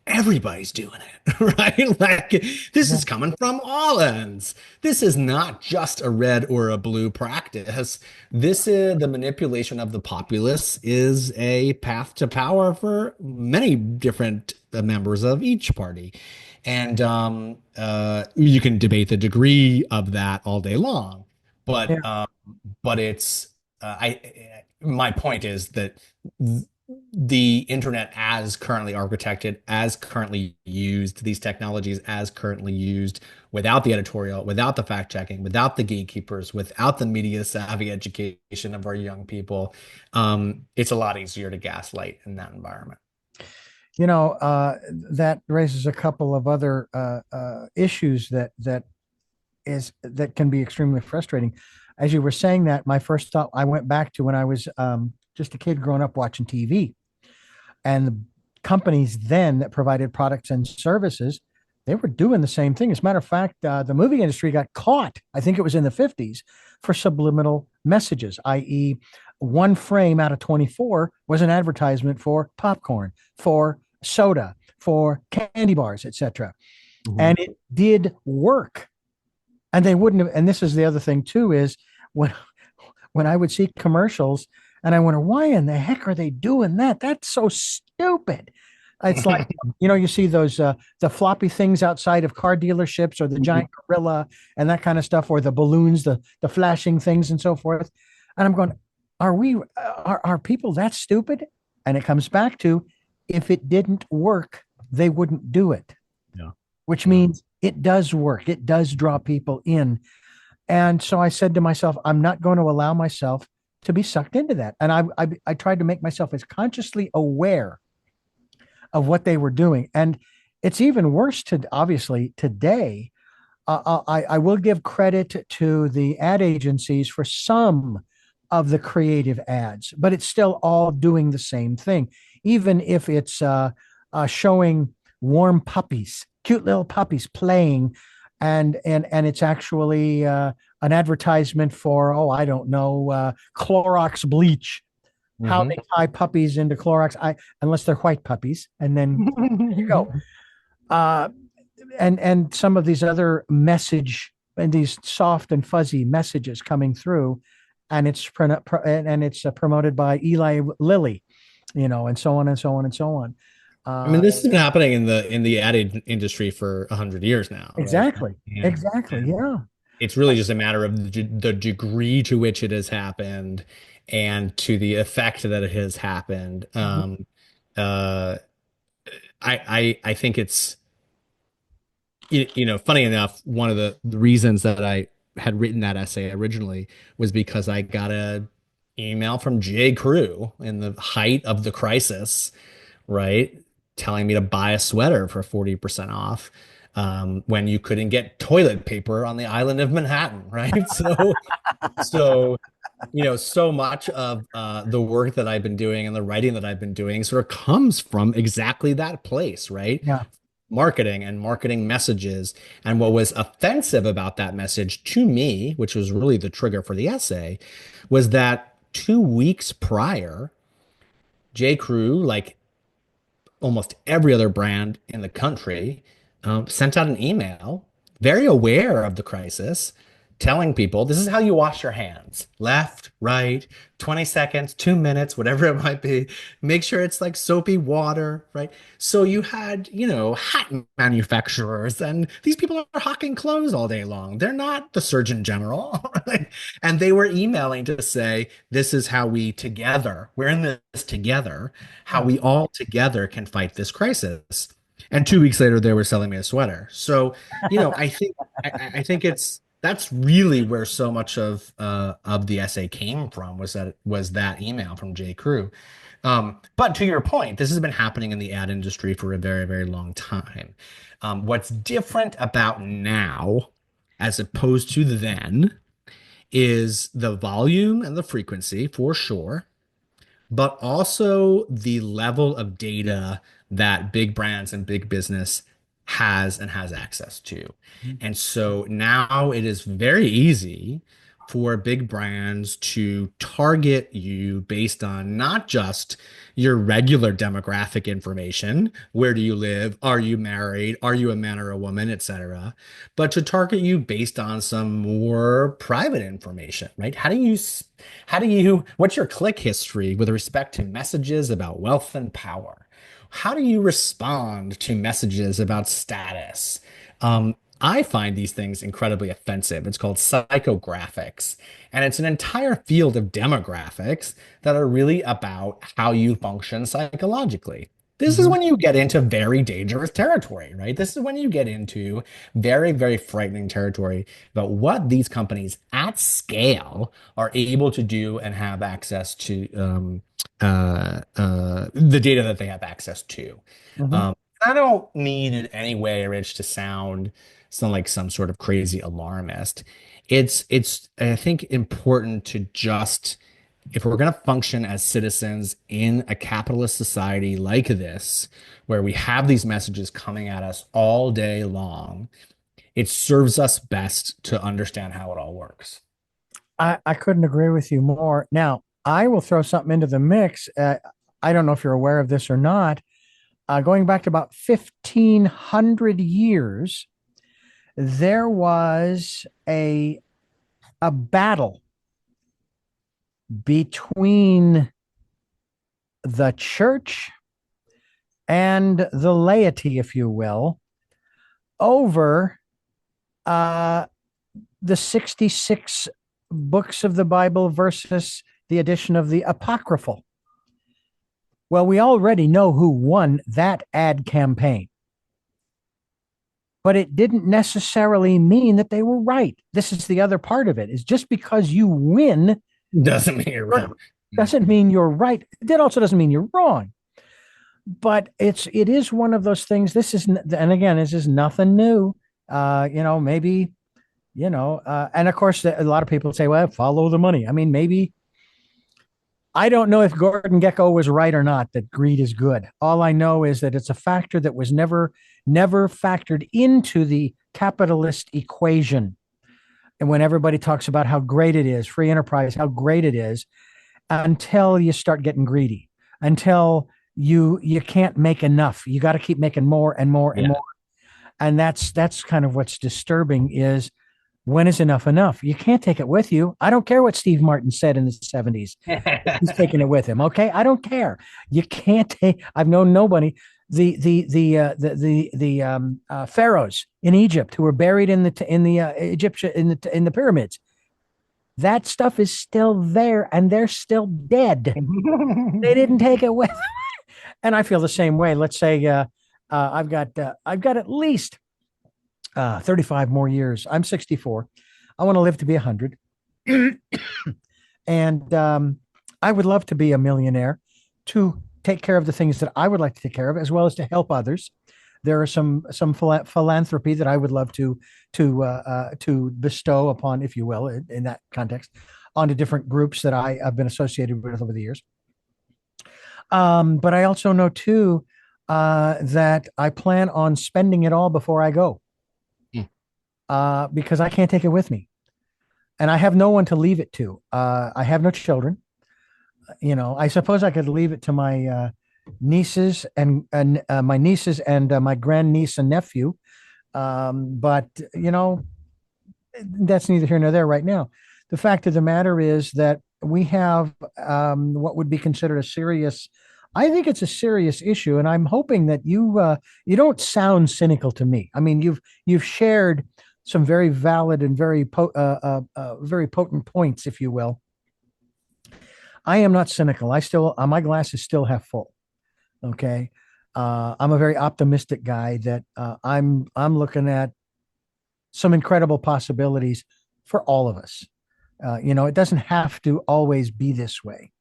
everybody's doing it, right? Like this Yeah. is coming from all ends. This is not just a red or a blue practice. This is the manipulation of the populace is a path to power for many different members of each party. And you can debate the degree of that all day long, Yeah. but it's I my point is that the internet as currently architected, as currently used, these technologies as currently used, without the editorial, without the fact checking, without the gatekeepers, without the media savvy education of our young people, it's a lot easier to gaslight in that environment. That raises a couple of other issues that can be extremely frustrating. As you were saying that, my first thought, I went back to when I was just a kid growing up watching TV, and the companies then that provided products and services, they were doing the same thing. As a matter of fact, the movie industry got caught, I think it was in the 50s, for subliminal messages, i.e., one frame out of 24 was an advertisement for popcorn, for soda, for candy bars, etc. Mhm. And it did work. And they wouldn't have, and this is the other thing too, is when I would see commercials and I wonder, why in the heck are they doing that? That's so stupid. It's like, you see those the floppy things outside of car dealerships, or the giant gorilla and that kind of stuff, or the balloons, the flashing things and so forth. And I'm going, are people that stupid? And it comes back to, if it didn't work, they wouldn't do it, Yeah. which Yeah. means it does work. It does draw people in. And so I said to myself, I'm not going to allow myself to be sucked into that. And I tried to make myself as consciously aware of what they were doing. And it's even worse to, obviously, today. I will give credit to the ad agencies for some of the creative ads, but it's still all doing the same thing, even if it's showing warm puppies, cute little puppies playing, and it's actually an advertisement for, oh, I don't know, Clorox bleach, how Mhm. they tie puppies into Clorox, unless they're white puppies, and then you go. Uh, and some of these other message and these soft and fuzzy messages coming through, and it's promoted by Eli Lilly, and so on and so on and so on. I mean, Uh, this has been happening in the industry for 100 years now, right? exactly, And, exactly, and yeah. it's really just a matter of the degree to which it has happened and to the effect that it has happened. Uh, I think it's funny enough, one of the reasons that I had written that essay originally was because I got a email from J. Crew in the height of the crisis, right? Telling me to buy a sweater for 40% off. when you couldn't get toilet paper on the island of Manhattan, right? So so much of the work that I've been doing and the writing that I've been doing sort of comes from exactly that place, right? Yeah. Marketing and marketing messages. And what was offensive about that message to me, which was really the trigger for the essay, was that 2 weeks prior, J. Crew, like almost every other brand in the country, sent out an email, very aware of the crisis, telling people this is how you wash your hands: left, right, 20 seconds, 2 minutes, whatever it might be. Make sure it's like soapy water, right? So you had, hat manufacturers, and these people are hawking clothes all day long. They're not the Surgeon General, right? And they were emailing to say, this is how we're in this together, how Yeah. we all together can fight this crisis. And 2 weeks later, they were selling me a sweater. So, I think that's really where so much of the essay came from, was that email from J. Crew. But to your point, this has been happening in the ad industry for a very, very long time. What's different about now, as opposed to then, is the volume and the frequency for sure, but also the level of data that big brands and big business has access to. And so now it is very easy for big brands to target you based on not just your regular demographic information: where do you live, are you married, are you a man or a woman, etc., but to target you based on some more private information, right? What's your click history with respect to messages about wealth and power? How do you respond to messages about status? I find these things incredibly offensive. It's called psychographics, and it's an entire field of demographics that are really about how you function psychologically. This is Mhm. when you get into very dangerous territory, right? This is when you get into very, very frightening territory about what these companies at scale are able to do and have access to, the data that they have access to. Mhm. I don't mean in any way, Rich, to sound like some sort of crazy alarmist. It's I think important to just, if we're going to function as citizens in a capitalist society like this, where we have these messages coming at us all day long, it serves us best to understand how it all works. I couldn't agree with you more. Now, I will throw something into the mix. I don't know if you're aware of this or not. Going back to about 1500 years, there was a battle between the church and the laity, if you will, over uh, the 66 books of the Bible versus the addition of the apocryphal. Well, we already know who won that ad campaign, but it didn't necessarily mean that they were right. This is the other part of it: is just because you win Doesn't mean you're wrong. doesn't mean you're right. That also doesn't mean you're wrong. But it is one of those things. This is, and again, this is nothing new. Maybe, and of course, a lot of people say, well, follow the money. I mean, maybe. I don't know if Gordon Gekko was right or not that greed is good. All I know is that it's a factor that was never factored into the capitalist equation. And when everybody talks about how great it is, free enterprise, how great it is, until you start getting greedy, until you can't make enough. You got to keep making more and more and Yeah. more. And that's kind of what's disturbing is, when is enough enough? You can't take it with you. I don't care what Steve Martin said in the 70s. He's taking it with him. Okay. I don't care. You can't take, I've known nobody. The pharaohs in Egypt who were buried in the Egyptian in the pyramids. That stuff is still there, and they're still dead. They didn't take it with. And I feel the same way. Let's say I've got at least 35 more years. I'm 64. I want to live to be 100. And I would love to be a millionaire to take care of the things that I would like to take care of, as well as to help others. There are some philanthropy that I would love to bestow upon, if you will, in that context, onto different groups that I have been associated with over the years. But I also know too that I plan on spending it all before I go, Mm. because I can't take it with me, and I have no one to leave it to. I have no children. I suppose I could leave it to my nieces and my nieces and my grandniece and nephew. But that's neither here nor there right now. The fact of the matter is that we have what would be considered a serious. I think it's a serious issue, and I'm hoping that you don't sound cynical to me. I mean, you've shared some very valid and very potent points, if you will. I am not cynical. I still my glass is still half full. Okay. I'm a very optimistic guy that I'm looking at some incredible possibilities for all of us. It doesn't have to always be this way.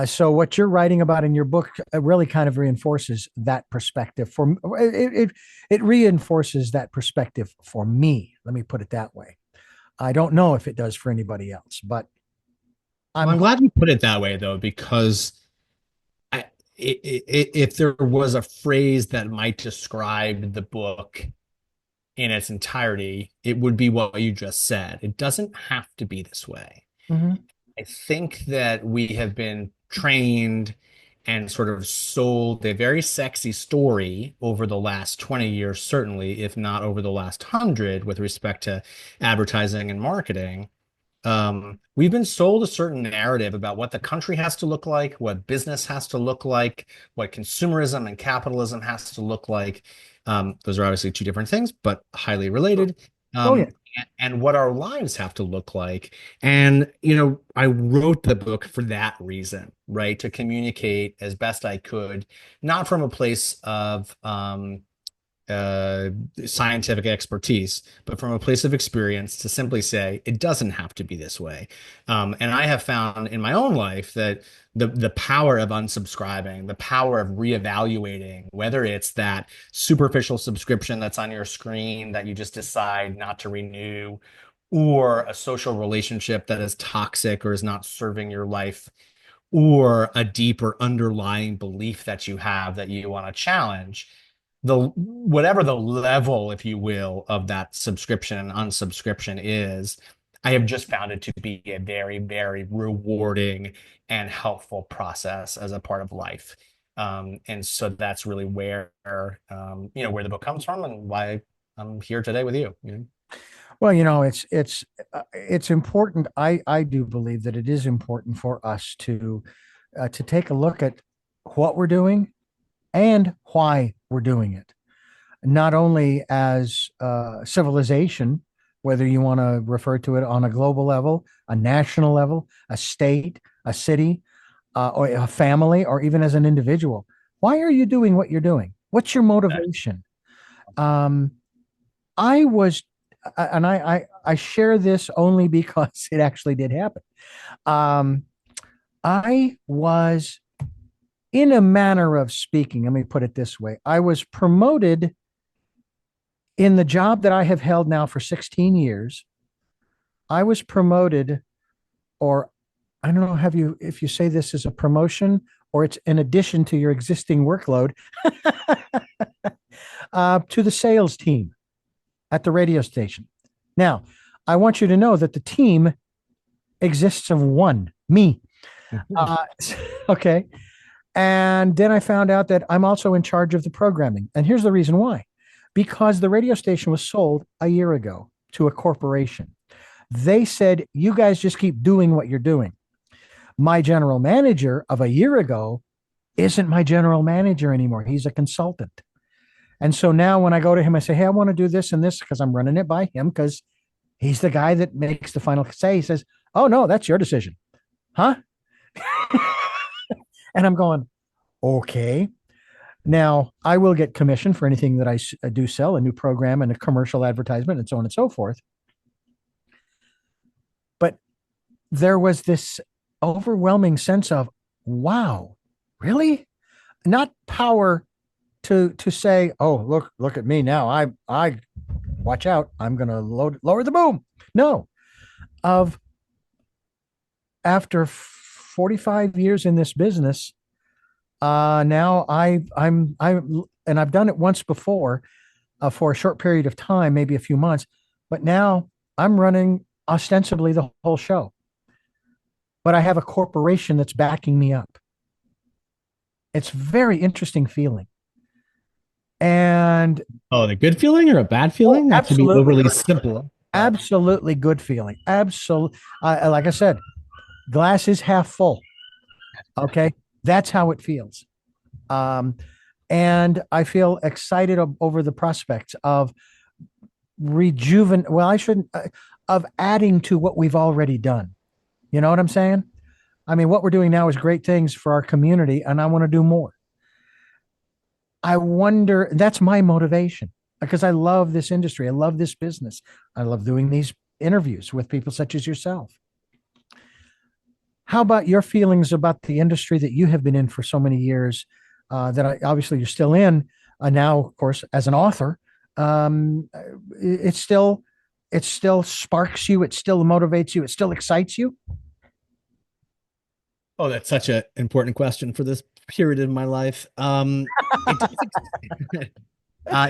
So what you're writing about in your book really kind of reinforces that perspective for it reinforces that perspective for me. Let me put it that way. I don't know if it does for anybody else, but Well, I'm I'm glad you put it that way, though, because if there was a phrase that might describe the book in its entirety, it would be what you just said. It doesn't have to be this way. Mhm. I think that we have been trained and sort of sold a very sexy story over the last 20 years, certainly, if not over the last 100, with respect to advertising and marketing. We've been sold a certain narrative about what the country has to look like, what business has to look like, what consumerism and capitalism has to look like. Those are obviously two different things, but highly related. Oh yeah. And what our lives have to look like. And, I wrote the book for that reason, right? To communicate as best I could, not from a place of uh, scientific expertise, but from a place of experience to simply say it doesn't have to be this way. And I have found in my own life that the power of unsubscribing, the power of reevaluating, whether it's that superficial subscription that's on your screen that you just decide not to renew, or a social relationship that is toxic or is not serving your life, or a deeper underlying belief that you have that you want to challenge, the whatever the level, if you will, of that subscription and unsubscription is, I have just found it to be a very, very rewarding and helpful process as a part of life. And so that's really where the book comes from and why I'm here today with you. Well, it's important. I do believe that it is important for us to take a look at what we're doing and why we're doing it, not only as civilization, whether you want to refer to it on a global level, a national level, a state, a city, or a family, or even as an individual. Why are you doing what you're doing? What's your motivation? Um, I was, and I share this only because it actually did happen. Um, I was, in a manner of speaking, let me put it this way, I was promoted in the job that I have held now for 16 years. I was promoted, or I don't know, if you say this is a promotion or it's in addition to your existing workload, to the sales team at the radio station. Now, I want you to know that the team exists of one, me. Uh, okay. And then I found out that I'm also in charge of the programming. And here's the reason why: because the radio station was sold a year ago to a corporation. They said, you guys just keep doing what you're doing. My general manager of a year ago isn't my general manager anymore. He's a consultant. And so now when I go to him, I say, hey, I want to do this and this because I'm running it by him because he's the guy that makes the final say. He says, oh, no, that's your decision. Huh? And I'm going, okay. Now, I will get commission for anything that I do sell, a new program and a commercial advertisement and so on and so forth. But there was this overwhelming sense of, wow, really? Not power to say, oh, look at me now. I watch out. I'm going to lower the boom. No, of after 45 years in this business, now and I've done it once before for a short period of time, maybe a few months, but now I'm running ostensibly the whole show, but I have a corporation that's backing me up. It's very interesting feeling. And Oh, the good feeling or a bad oh, feeling? Not to be absolutely, overly simple, but absolutely good feeling. Absolutely. Like I said, glass is half full. Okay. That's how it feels. Um, and I feel excited over the prospects of well, I shouldn't, of adding to what we've already done. You know what I'm saying? I mean, what we're doing now is great things for our community, and I want to do more. I wonder, that's my motivation because I love this industry. I love this business. I love doing these interviews with people such as yourself. How about your feelings about the industry that you have been in for so many years? Obviously you're still in now, of course, as an author. It still sparks you. It still motivates you. It still excites you. oh, that's such an important question for this period in my life. It does,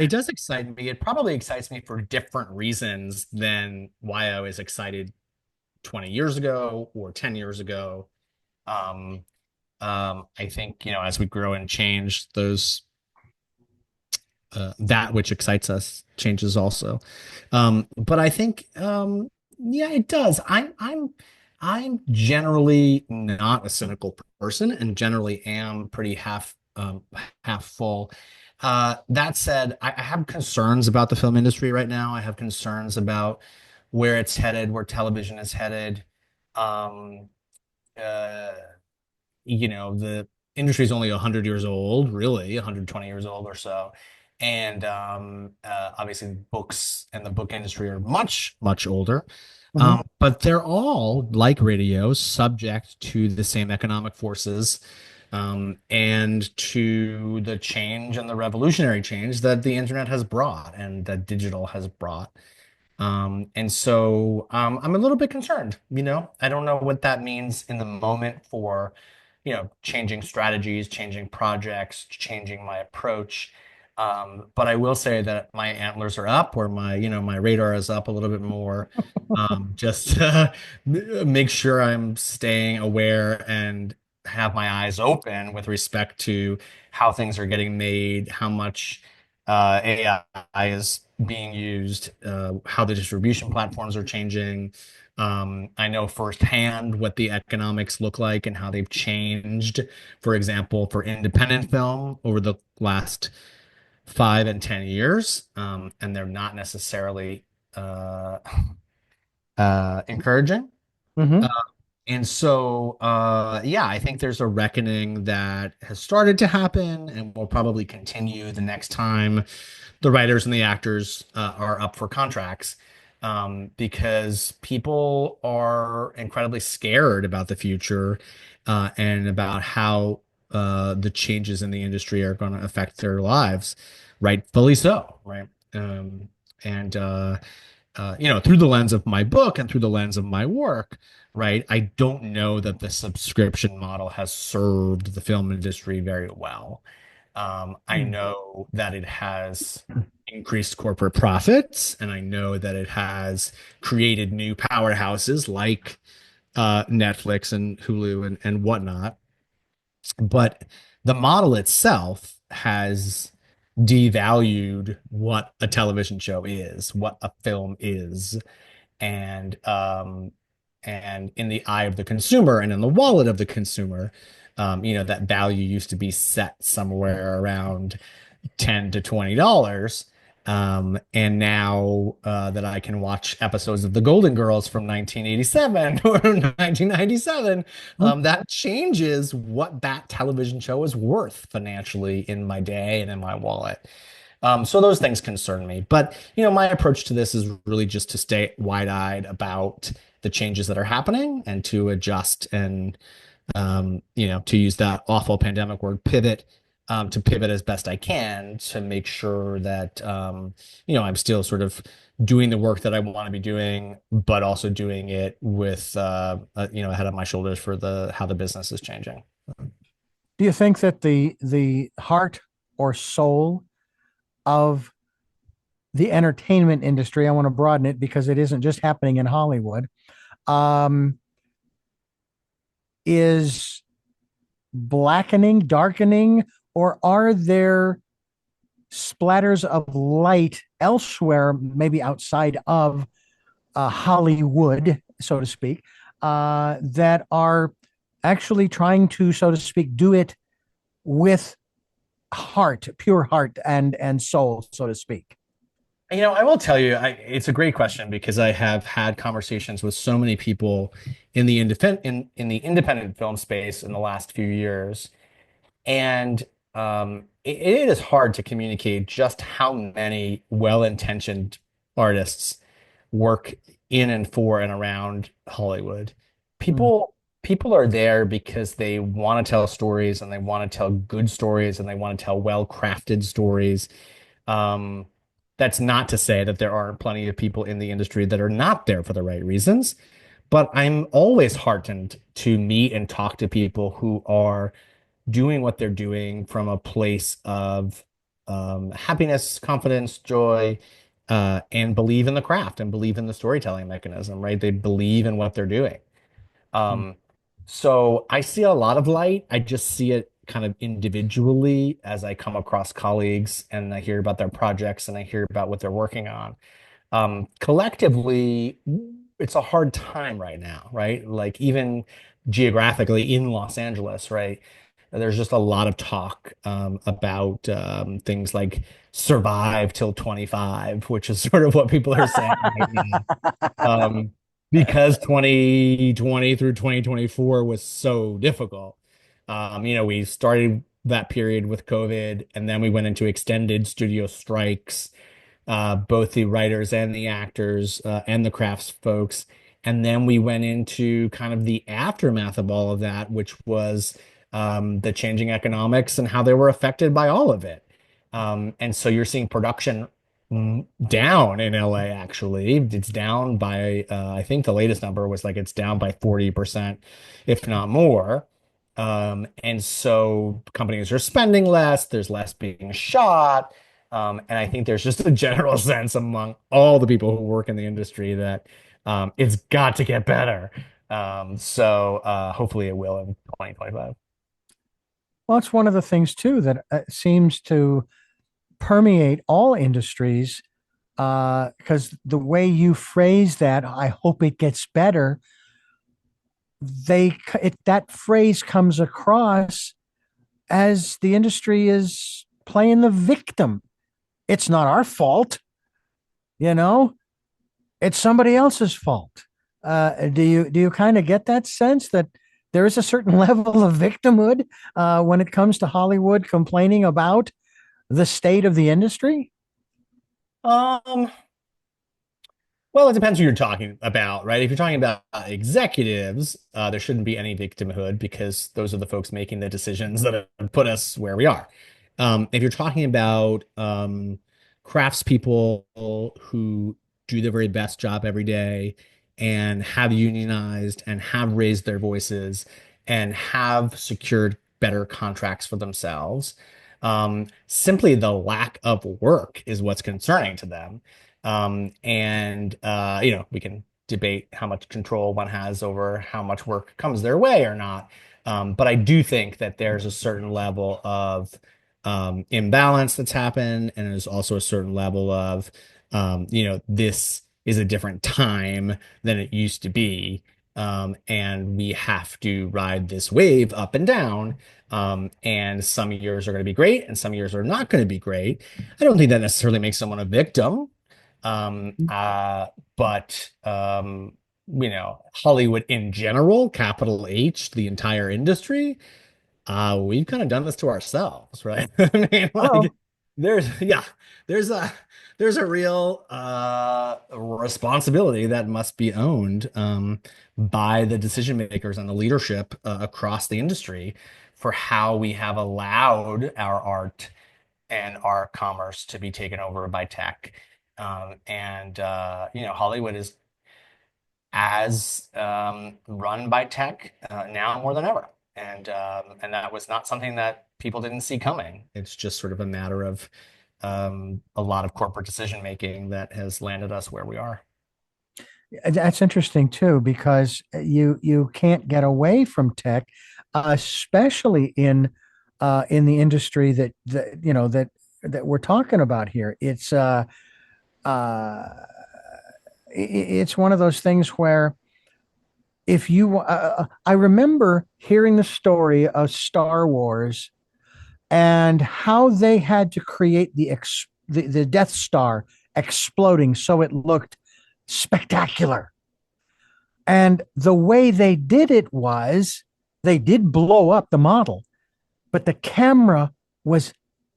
it does excite me. It probably excites me for different reasons than why I was excited 20 years ago or 10 years ago. Um, I think, as we grow and change, those that which excites us changes also. But I think, yeah, it does. I'm generally not a cynical person, and generally am pretty half full. That said, I have concerns about the film industry right now. I have concerns about where it's headed, where television is headed. Um, uh, the industry is only 100 years old, really 120 years old or so. And obviously books and the book industry are much, much older. Mhm. But they're all, like radio, subject to the same economic forces, and to the change and the revolutionary change that the internet has brought and that digital has brought. And so I'm a little bit concerned, I don't know what that means in the moment for, changing strategies, changing projects, changing my approach. But I will say that my antlers are up, or my radar is up a little bit more, just to make sure I'm staying aware and have my eyes open with respect to how things are getting made, how much AI is being used, how the distribution platforms are changing. I know firsthand what the economics look like and how they've changed. For example, for independent film over the last 5 and 10 years, and they're not necessarily uh, encouraging. Uh, Mhm. yeah, I think there's a reckoning that has started to happen and will probably continue the next time the writers and the actors are up for contracts, because people are incredibly scared about the future, and about how the changes in the industry are going to affect their lives, rightfully so, right? And through the lens of my book and through the lens of my work, right? I don't know that the subscription model has served the film industry very well. I Mm. know that it has increased corporate profits, and I know that it has created new powerhouses like Netflix and Hulu and whatnot. But the model itself has devalued what a television show is, what a film is, and in the eye of the consumer and in the wallet of the consumer, that value used to be set somewhere around $10 to $20. And now that I can watch episodes of The Golden Girls from 1987 or 1997, that changes what that television show is worth financially in my day and in my wallet. So those things concern me. But, my approach to this is really just to stay wide-eyed about the changes that are happening and to adjust and, to use that awful pandemic word, pivot, to pivot as best I can to make sure that I'm still sort of doing the work that I want to be doing, but also doing it with a head on my shoulders for the how the business is changing. Do you think that the heart or soul of the entertainment industry, I want to broaden it because it isn't just happening in Hollywood, um, is blackening, darkening, or are there splatters of light elsewhere, maybe outside of Hollywood, so to speak, that are actually trying to, so to speak, do it with heart, pure heart and soul, so to speak? I will tell you, it's a great question because I have had conversations with so many people in the independent film space in the last few years, and it is hard to communicate just how many well-intentioned artists work in and for and around Hollywood. Mm, People are there because they want to tell stories and they want to tell good stories and they want to tell well-crafted stories. Um, that's not to say that there aren't plenty of people in the industry that are not there for the right reasons, but I'm always heartened to meet and talk to people who are doing what they're doing from a place of happiness, confidence, joy, and believe in the craft and believe in the storytelling mechanism, right? They believe in what they're doing. mm. Um, so I see a lot of light. I just see it kind of individually as I come across colleagues and I hear about their projects and I hear about what they're working on. Collectively, it's a hard time right now, right? Like even geographically in Los Angeles, right? There's just a lot of talk about things like survive till 25, which is sort of what people are saying right now. Um, because 2020 through 2024 was so difficult. We started that period with COVID, and then we went into extended studio strikes, both the writers and the actors and the crafts folks. And then we went into kind of the aftermath of all of that, which was the changing economics and how they were affected by all of it. And so you're seeing production down in LA, actually. It's down by, I think the latest number was like it's down by 40%, if not more. And so companies are spending less, there's less being shot. And I think there's just a general sense among all the people who work in the industry that it's got to get better. So hopefully it will in 2025. Well, it's one of the things too that seems to permeate all industries. Because the way you phrase that, I hope it gets better. That phrase comes across as the industry is playing the victim. It's not our fault, you know. It's somebody else's fault. Do you kind of get that sense that there is a certain level of victimhood when it comes to Hollywood complaining about the state of the industry? Um, Well, it depends who you're talking about, right? If you're talking about executives, there shouldn't be any victimhood because those are the folks making the decisions that have put us where we are. If you're talking about craftspeople who do the very best job every day and have unionized and have raised their voices and have secured better contracts for themselves, simply the lack of work is what's concerning to them. We can debate how much control one has over how much work comes their way or not. But I do think that there's a certain level of imbalance that's happened, and there's also a certain level of, this is a different time than it used to be. And we have to ride this wave up and down. And some years are going to be great, and some years are not going to be great. I don't think that necessarily makes someone a victim. Um, uh, but Hollywood in general, capital H, the entire industry, we've kind of done this to ourselves, right? I mean, like Hello. there's yeah, there's a there's a real responsibility that must be owned by the decision makers and the leadership across the industry for how we have allowed our art and our commerce to be taken over by tech. Hollywood is as run by tech now more than ever. And that was not something that people didn't see coming. It's just sort of a matter of a lot of corporate decision making that has landed us where we are. That's interesting too, because you can't get away from tech, especially in the industry that we're talking about here. Uh, it's one of those things where if you, I remember hearing the story of Star Wars and how they had to create the Death Star exploding so it looked spectacular. And the way they did it was they did blow up the model, but the camera was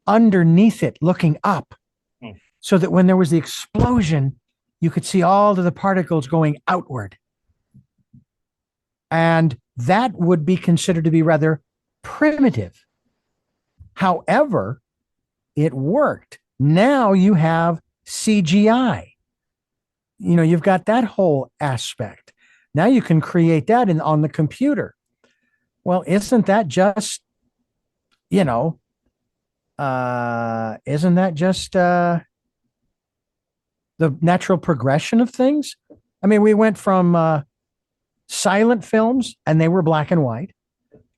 underneath it looking up Hmm. so that when there was the explosion, you could see all of the particles going outward. And that would be considered to be rather primitive. However, it worked. Now you have CGI. You've got that whole aspect. Now you can create that on the computer. Well, you know, isn't that just the natural progression of things? I mean, we went from silent films, and they were black and white,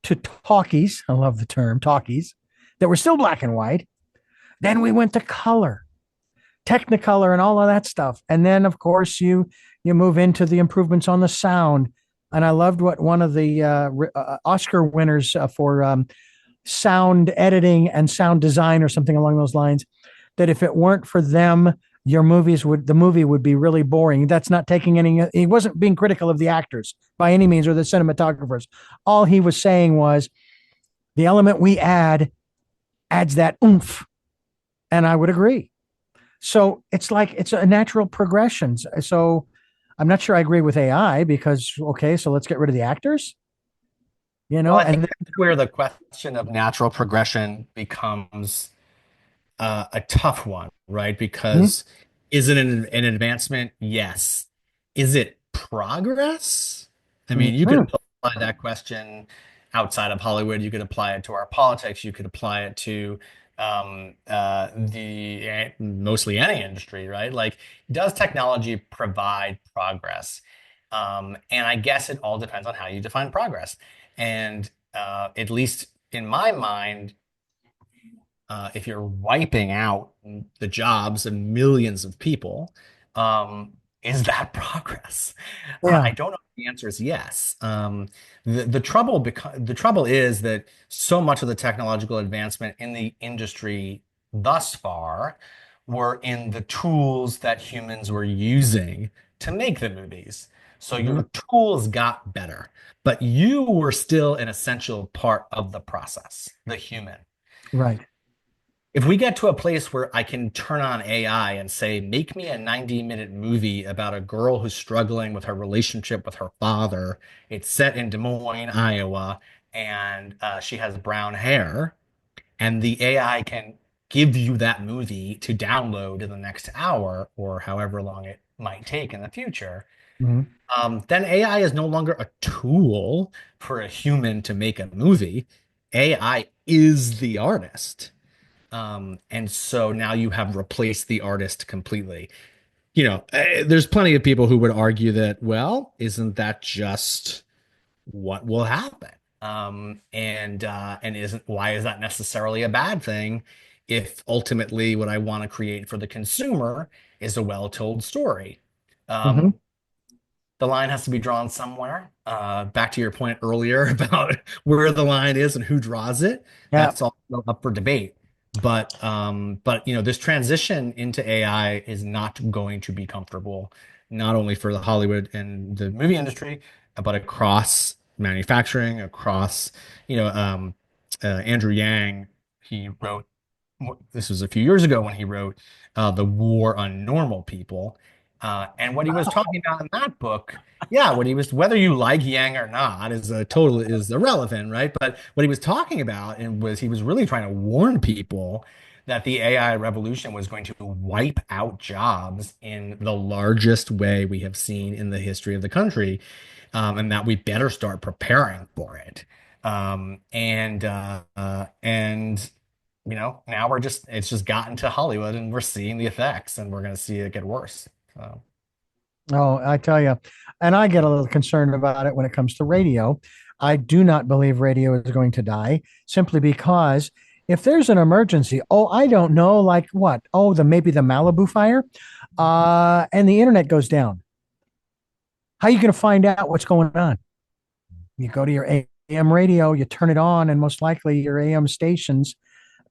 to talkies. I love the term talkies that were still black and white. Then we went to color, Technicolor, and all of that stuff. And then, of course, you move into the improvements on the sound. And I loved what one of the Oscar winners for sound editing and sound design or something along those lines, that if it weren't for them, the movie would be really boring. That's not taking any, he wasn't being critical of the actors by any means or the cinematographers. All he was saying was the element we adds that oomph. And I would agree. So it's like it's a natural progression. So I'm not sure I agree with AI because, okay, so let's get rid of the actors, Well, I think and that's where the question of natural progression becomes a tough one, right? then, Because is it an advancement? Yes. Is it progress? I mean, you could mm-hmm. apply that question outside of Hollywood. You could apply it to our politics. You could apply it to the mostly any industry, right? Like, does technology provide progress? And I guess it all depends on how you define progress. And at least in my mind, if you're wiping out the jobs of millions of people, is that progress? I Yeah. don't know if the answer is yes. The trouble is that so much of the technological advancement in the industry thus far were in the tools that humans were using to make the movies. So Mm-hmm. your tools got better, but you were still an essential part of the process, the human. Right. If we get to a place where I can turn on AI and say, make me a 90-minute movie about a girl who's struggling with her relationship with her father, it's set in Des Moines, Iowa, and she has brown hair, and the AI can give you that movie to download in the next hour or however long it might take in the future, Mm-hmm. then AI is no longer a tool for a human to make a movie. AI is the artist. And so now you have replaced the artist completely. There's plenty of people who would argue that, well, isn't that just what will happen? And isn't why is that necessarily a bad thing if ultimately what I want to create for the consumer is a well-told story? Mm-hmm. Um, the line has to be drawn somewhere. Back to your point earlier about where the line is and who draws it, Yeah. that's all up for debate. But this transition into AI is not going to be comfortable, not only for the Hollywood and the movie industry, but across manufacturing, across, Andrew Yang, he wrote, this was a few years ago when he wrote The War on Normal People. And what he was talking about in that book Yeah, what he was, whether you like Yang or not, is irrelevant, right? But what he was talking about and was he was really trying to warn people that the AI revolution was going to wipe out jobs in the largest way we have seen in the history of the country, and that we better start preparing for it. And now it's just gotten to Hollywood, and we're seeing the effects, and we're going to see it get worse. So. Oh, I tell you, and I get a little concerned about it when it comes to radio. I do not believe radio is going to die simply because if there's an emergency, oh, I don't know, like what? Oh, maybe the Malibu fire, and the internet goes down. How are you going to find out what's going on? You go to your AM radio, you turn it on, and most likely your AM stations,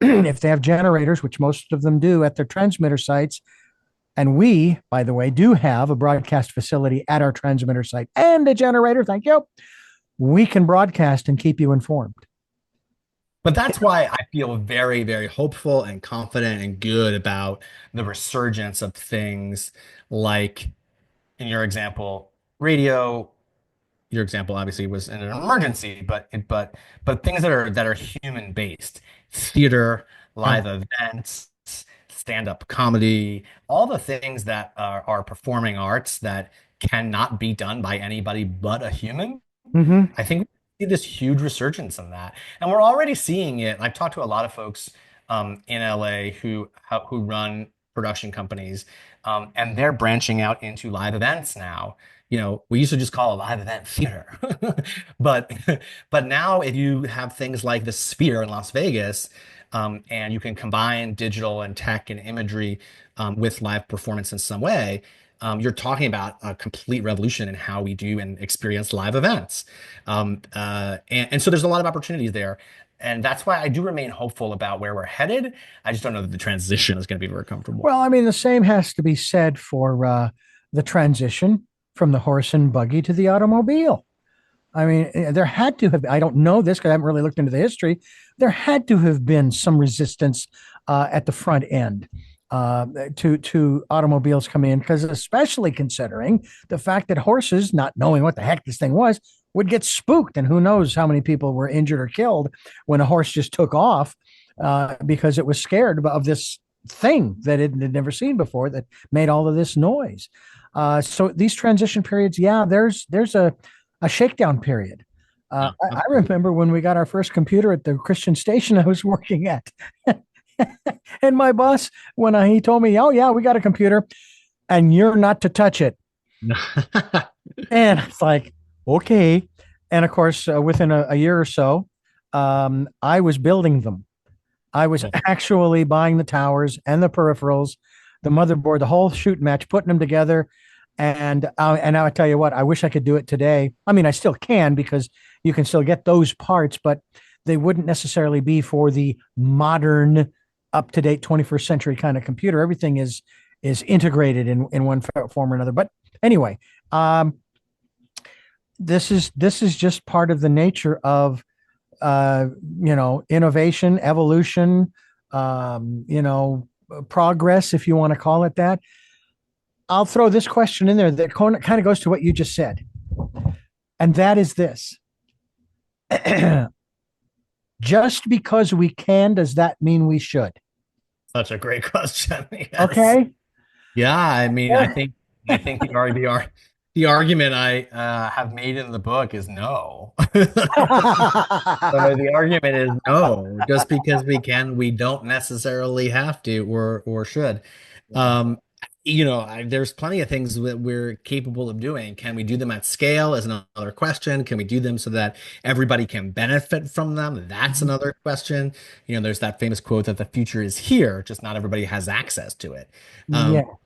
if they have generators, which most of them do at their transmitter sites, and we, by the way, do have a broadcast facility at our transmitter site and a generator. Thank you. We can broadcast and keep you informed. But that's why I feel very, very hopeful and confident and good about the resurgence of things like, in your example, radio. Your example obviously was in an emergency, but things that are human based, theater, Yeah. live events, stand-up comedy, all the things that are performing arts that cannot be done by anybody but a human. Mm-hmm. I think we see this huge resurgence in that, and we're already seeing it. I've talked to a lot of folks in LA who run production companies, and they're branching out into live events now. We used to just call a live event theater, but but now if you have things like the Sphere in Las Vegas, and you can combine digital and tech and imagery with live performance in some way, you're talking about a complete revolution in how we do and experience live events. And so there's a lot of opportunities there. And that's why I do remain hopeful about where we're headed. I just don't know that the transition is going to be very comfortable. Well, I mean, the same has to be said for the transition from the horse and buggy to the automobile. I mean, there had to have, I don't know this because I haven't really looked into the history. There had to have been some resistance at the front end to automobiles coming in, because especially considering the fact that horses, not knowing what the heck this thing was, would get spooked. And who knows how many people were injured or killed when a horse just took off because it was scared of this thing that it had never seen before that made all of this noise. So these transition periods, yeah, there's a shakedown period. Yeah. I remember when we got our first computer at the Christian station I was working at. And my boss, when he told me, "Oh yeah, we got a computer, and you're not to touch it," and it's like, okay. And of course, within a year or so, I was building them. I was actually buying the towers and the peripherals, the motherboard, the whole shoot match, putting them together. And I tell you what, I wish I could do it today. I mean, I still can because you can still get those parts, but they wouldn't necessarily be for the modern, up to date 21st century kind of computer. Everything is integrated in one form or another. But anyway, this is just part of the nature of innovation, evolution, progress, if you want to call it that. I'll throw this question in there that kind of goes to what you just said. And that is this. Just because we can, does that mean we should? Such a great question. Yes. Okay. Yeah, I mean, I Yeah. think I think the argument I have made in the book is no. So the argument is no. Just because we can, we don't necessarily have to or should. Um, there's plenty of things that we're capable of doing. Can we do them at scale is another question. Can we do them so that everybody can benefit from them? That's another question. There's that famous quote that the future is here, just not everybody has access to it. Yeah. Um,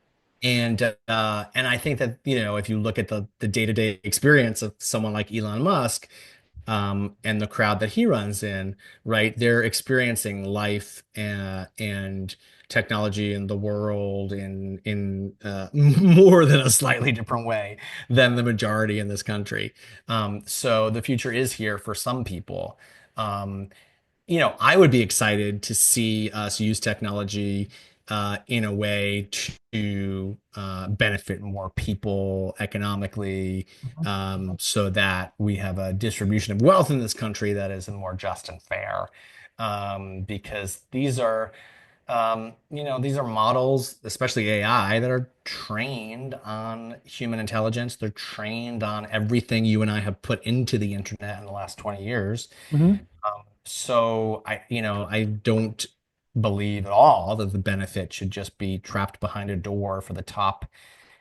and I think that, if you look at the day-to-day experience of someone like Elon Musk, and the crowd that he runs in, right? They're experiencing life and technology in the world in more than a slightly different way than the majority in this country. So the future is here for some people. I would be excited to see us use technology in a way to benefit more people economically, so that we have a distribution of wealth in this country that is more just and fair. Because these are models, especially AI, that are trained on human intelligence. They're trained on everything you and I have put into the internet in the last 20 years. Mhm. So I don't believe at all that the benefit should just be trapped behind a door for the top,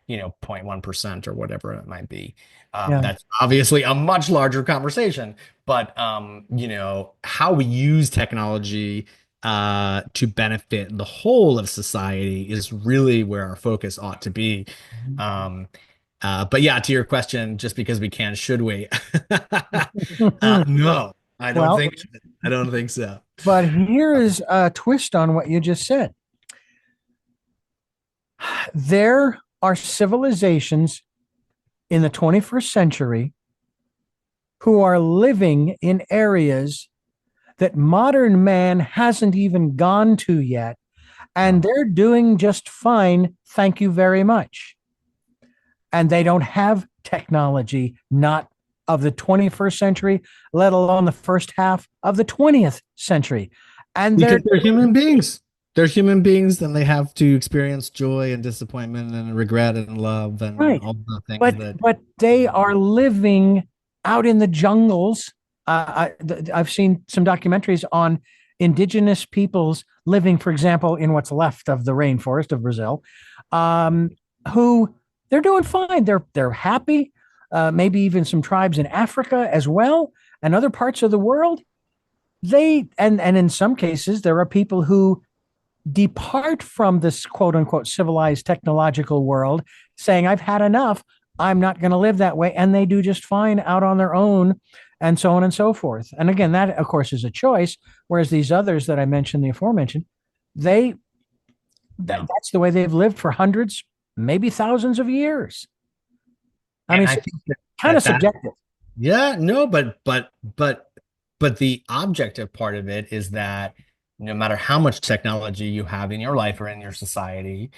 0.1% or whatever it might be. Yeah. That's obviously a much larger conversation, but how we use technology to benefit the whole of society is really where our focus ought to be. Um, but yeah, to your question, just because we can, should we? No, I don't Well, think I don't think so. but here is a twist on what you just said. There are civilizations in the 21st century who are living in areas that modern man hasn't even gone to yet, and they're doing just fine. Thank you very much. And they don't have technology, not of the 21st century, let alone the first half of the 20th century. And they're Because they're human beings. They're human beings, and they have to experience joy and disappointment and regret and love and right. all the things but that. but they are living out in the jungles. I've seen some documentaries on indigenous peoples living, for example, in what's left of the rainforest of Brazil, um, who they're doing fine. They're happy. Maybe even some tribes in Africa as well, and other parts of the world. And in some cases there are people who depart from this quote unquote civilized technological world, saying, I've had enough. I'm not going to live that way. And they do just fine out on their own, and so on and so forth. And again, that, of course, is a choice. Whereas these others that I mentioned, the aforementioned, they Yeah. that's the way they've lived for hundreds, maybe thousands of years. I And mean, I so think it's kind of that subjective. yeah, no, but the objective part of it is that no matter how much technology you have in your life or in your society,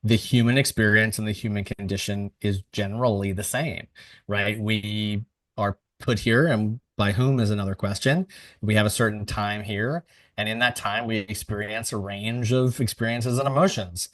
the human experience and the human condition is generally the same, right? We are put here, and by whom is another question. We have a certain time here, and in that time, we experience a range of experiences and emotions.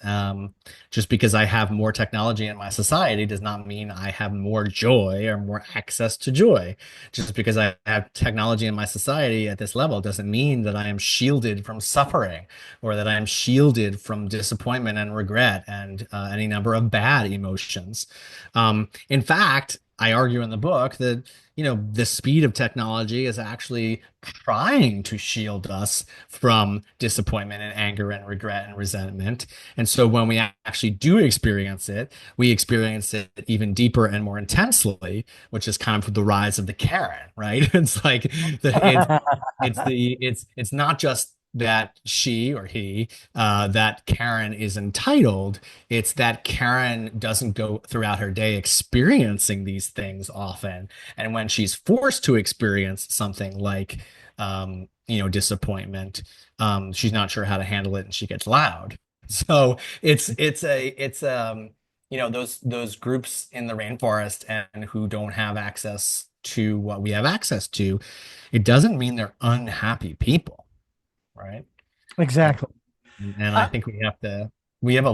Just because I have more technology in my society does not mean I have more joy or more access to joy. Just because I have technology in my society at this level doesn't mean that I am shielded from suffering or that I am shielded from disappointment and regret and any number of bad emotions. In fact, I argue in the book that, the speed of technology is actually trying to shield us from disappointment and anger and regret and resentment. And so when we actually do experience it, we experience it even deeper and more intensely, which is kind of the rise of the Karen, right? It's like it's not just that she or he that Karen is entitled. It's that Karen doesn't go throughout her day experiencing these things often, and when she's forced to experience something like disappointment, she's not sure how to handle it and she gets loud. So it's those groups in the rainforest and who don't have access to what we have access to, it doesn't mean they're unhappy people, right? And Exactly. and I Uh, think we have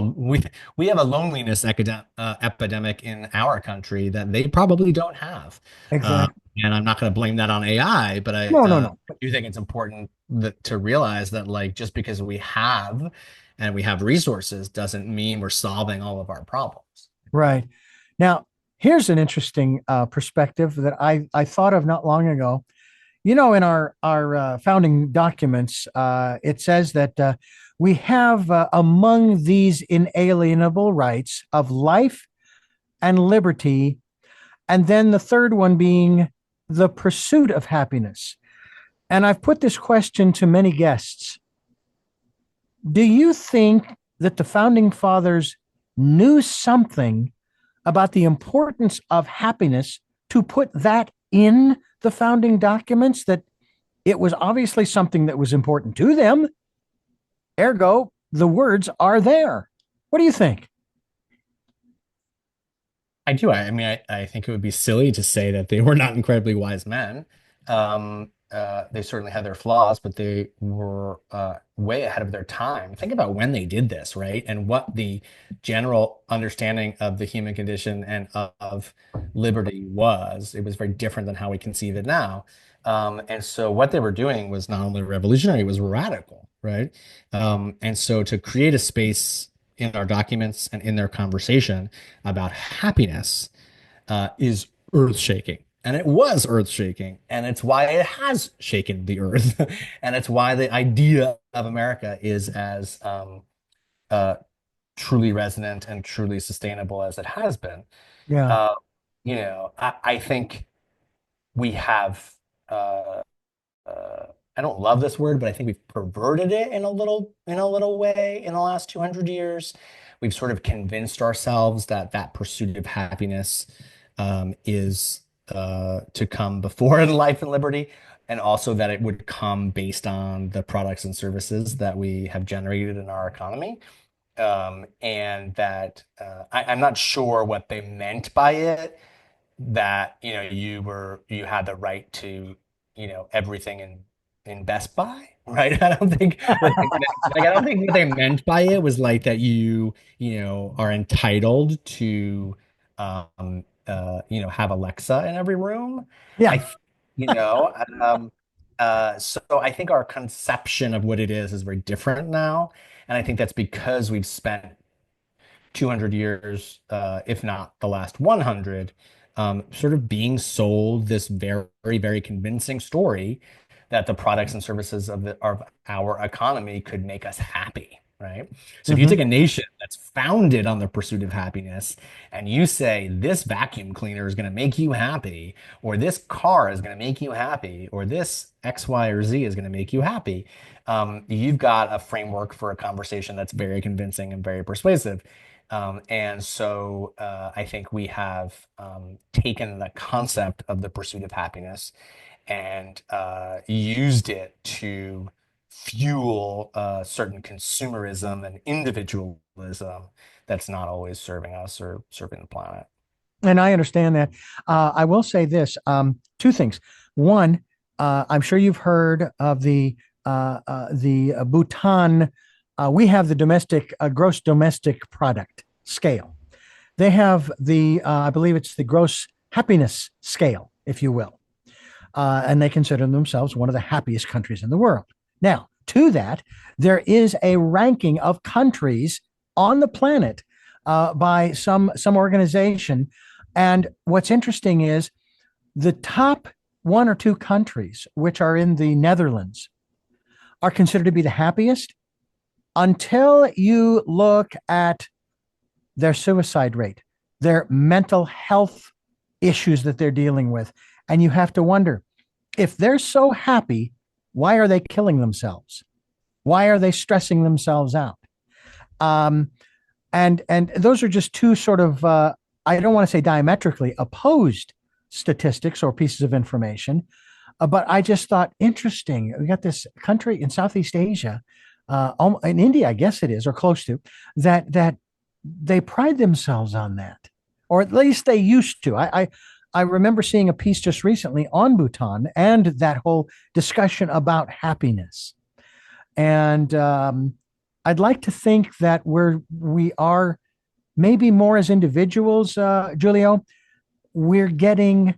a loneliness epidemic in our country that they probably don't have. Uh, exactly. and I'm not going to blame that on AI, but No, no, no. I do think it's important to realize that, like, just because we have resources doesn't mean we're solving all of our problems. Right. Now, here's an interesting perspective that I thought of not long ago. In our founding documents, it says that we have among these inalienable rights of life and liberty, and then the third one being the pursuit of happiness. And I've put this question to many guests. Do you think that the founding fathers knew something about the importance of happiness to put that in the founding documents, that it was obviously something that was important to them? Ergo, the words are there. What do you think? I do. I think it would be silly to say that they were not incredibly wise men. They certainly had their flaws, but they were way ahead of their time. Think about when they did this, right? And what the general understanding of the human condition and of liberty was. It was very different than how we conceive it now. And so what they were doing was not only revolutionary, it was radical, right? And so to create a space in our documents and in their conversation about happiness is earth shaking. And it was earth shaking. And it's why it has shaken the earth. And it's why the idea of America is as uh, truly resonant and truly sustainable as it has been. Yeah. Uh, I think we have uh, I don't love this word, but I think we've perverted it in a little way in the last 200 years. We've sort of convinced ourselves that that pursuit of happiness is to come before life and liberty, and also that it would come based on the products and services that we have generated in our economy. And that I'm not sure what they meant by it, that you had the right to everything in Best Buy, right? I don't think what they meant, like I don't think what they meant by it was like that are entitled to have Alexa in every room. I Yeah. th- you know so I think our conception of what it is very different now, and I think that's because we've spent 200 years, if not the last 100, sort of being sold this very, very convincing story that the products and services of our economy could make us happy, right? So if you take Hmm. a nation that's founded on the pursuit of happiness and you say this vacuum cleaner is going to make you happy, or this car is going to make you happy, or this X, Y, or Z is going to make you happy, you've got a framework for a conversation that's very convincing and very persuasive. I think we have taken the concept of the pursuit of happiness and used it to fuel certain consumerism and individualism that's not always serving us or serving the planet. And I understand that. I will say this: two things. One, I'm sure you've heard of the Bhutan. We have the domestic gross domestic product scale. They have I believe it's the gross happiness scale, if you will, and they consider themselves one of the happiest countries in the world. Now, to that, there is a ranking of countries on the planet by some organization, and what's interesting is the top one or two countries, which are in the Netherlands, are considered to be the happiest until you look at their suicide rate, their mental health issues that they're dealing with. And you have to wonder, if they're so happy, why are they killing themselves? Why are they stressing themselves out? Um, and those are just two sort of I don't want to say diametrically opposed statistics or pieces of information, but I just thought interesting. We got this country in Southeast Asia, in India, I guess it is, or close to that they pride themselves on that, or at least they used to. I remember seeing a piece just recently on Bhutan and that whole discussion about happiness. And I'd like to think that we are maybe more as individuals, Julio, we're getting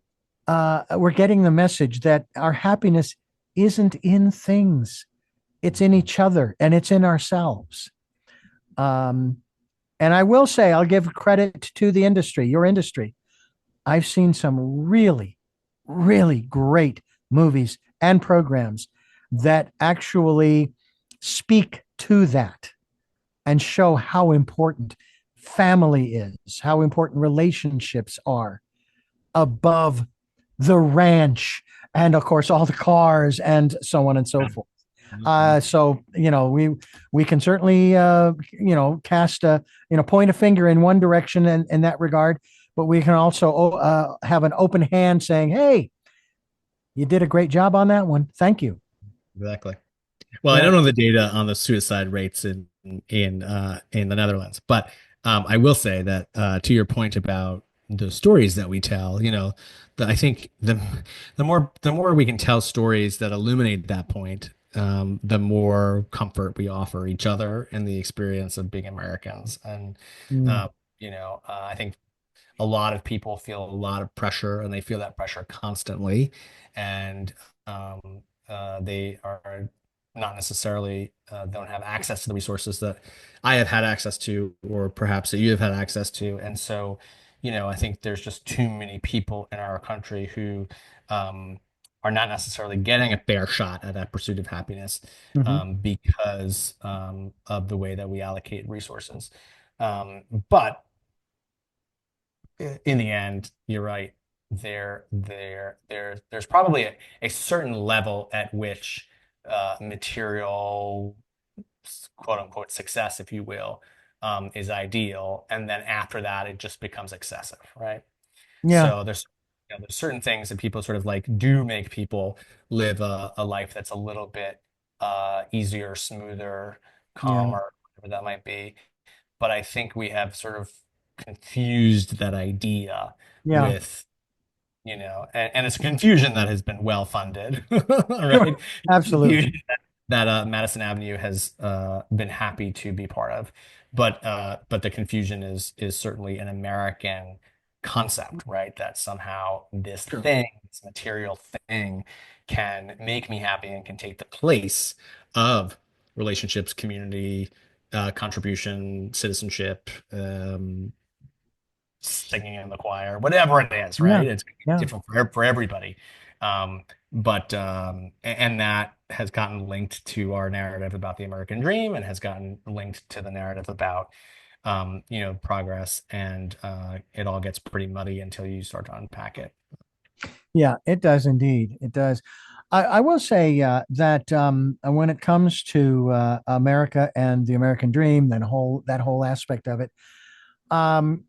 we're getting the message that our happiness isn't in things; it's in each other and it's in ourselves. Um, and I will say, I'll give credit to the industry, your industry. I've seen some really, really great movies and programs that actually speak to that and show how important family is, how important relationships are above the ranch, and of course all the cars and so on and so forth. Mhm. So we can certainly cast a point a finger in one direction in that regard, but we can also have an open hand saying, "Hey, you did a great job on that one. Thank you." Exactly. Well, I Yeah. don't know the data on the suicide rates in the Netherlands. But I will say that to your point about the stories that we tell, I think the more we can tell stories that illuminate that point, the more comfort we offer each other in the experience of being Americans. And Mm. I think a lot of people feel a lot of pressure and they feel that pressure constantly. And they are not necessarily don't have access to the resources that I have had access to, or perhaps that you have had access to. And so, I think there's just too many people in our country who are not necessarily getting a fair shot at that pursuit of happiness Hmm. because of the way that we allocate resources. But in the end, you're right. There's probably a certain level at which material, quote unquote, success, if you will, is ideal, and then after that, it just becomes excessive, right? Yeah, So there's certain things that people sort of like do make people live a life that's a little bit easier, smoother, yeah, calmer, whatever that might be. But I think we have sort of confused that idea yeah. with, and it's a confusion that has been well funded, Sure. right? Absolutely. Confusion that Madison Avenue has been happy to be part of, but the confusion is certainly an American concept, right? That somehow this True. thing, this material thing, can make me happy and can take the place of relationships, community, contribution, citizenship, singing in the choir, whatever it is, Yeah, right? It's yeah, different for everybody. And that has gotten linked to our narrative about the American dream and has gotten linked to the narrative about, progress. And it all gets pretty muddy until you start to unpack it. yeah. It does indeed. It does. I will say that when it comes to America and the American dream, that whole aspect of it, um,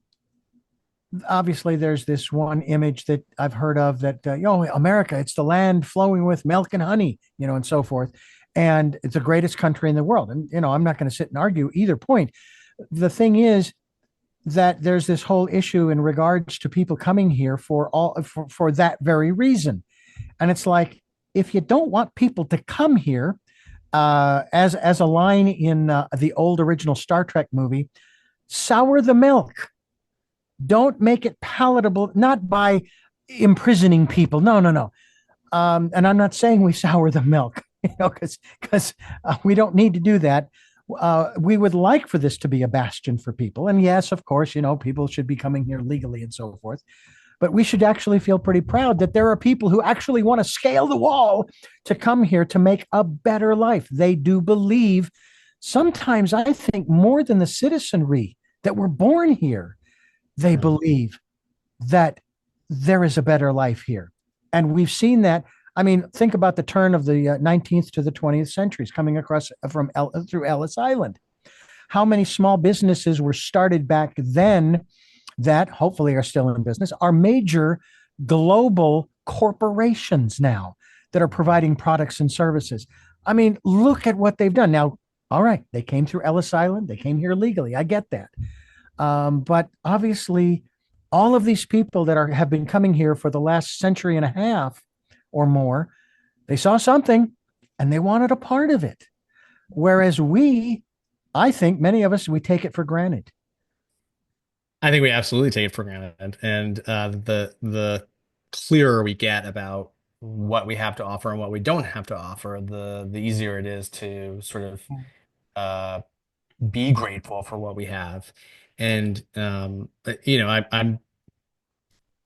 obviously there's this one image that I've heard of that America, it's the land flowing with milk and honey, and so forth, and it's the greatest country in the world. And I'm not going to sit and argue either point. The thing is that there's this whole issue in regards to people coming here for that very reason, and it's like if you don't want people to come here, as a line in the old original Star Trek movie, sour the milk. Don't make it palatable, not by imprisoning people. No, no, no. And I'm not saying we sour the milk, because we don't need to do that. We would like for this to be a bastion for people, and yes, of course, people should be coming here legally and so forth. But we should actually feel pretty proud that there are people who actually want to scale the wall to come here to make a better life. They do believe, sometimes I think more than the citizenry that were born here, they Yeah. believe that there is a better life here. And we've seen that. I mean, think about the turn of the 19th to the 20th centuries coming across through Ellis Island. How many small businesses were started back then that hopefully are still in business are major global corporations now that are providing products and services. I mean, look at what they've done. Now, all right, they came through Ellis Island, they came here legally. I get that. But obviously, all of these people that have been coming here for the last century and a half or more, they saw something and they wanted a part of it. Whereas I think many of us, we take it for granted. I think we absolutely take it for granted, and the clearer we get about what we have to offer and what we don't have to offer, the easier it is to sort of uh, be grateful for what we have. And I'm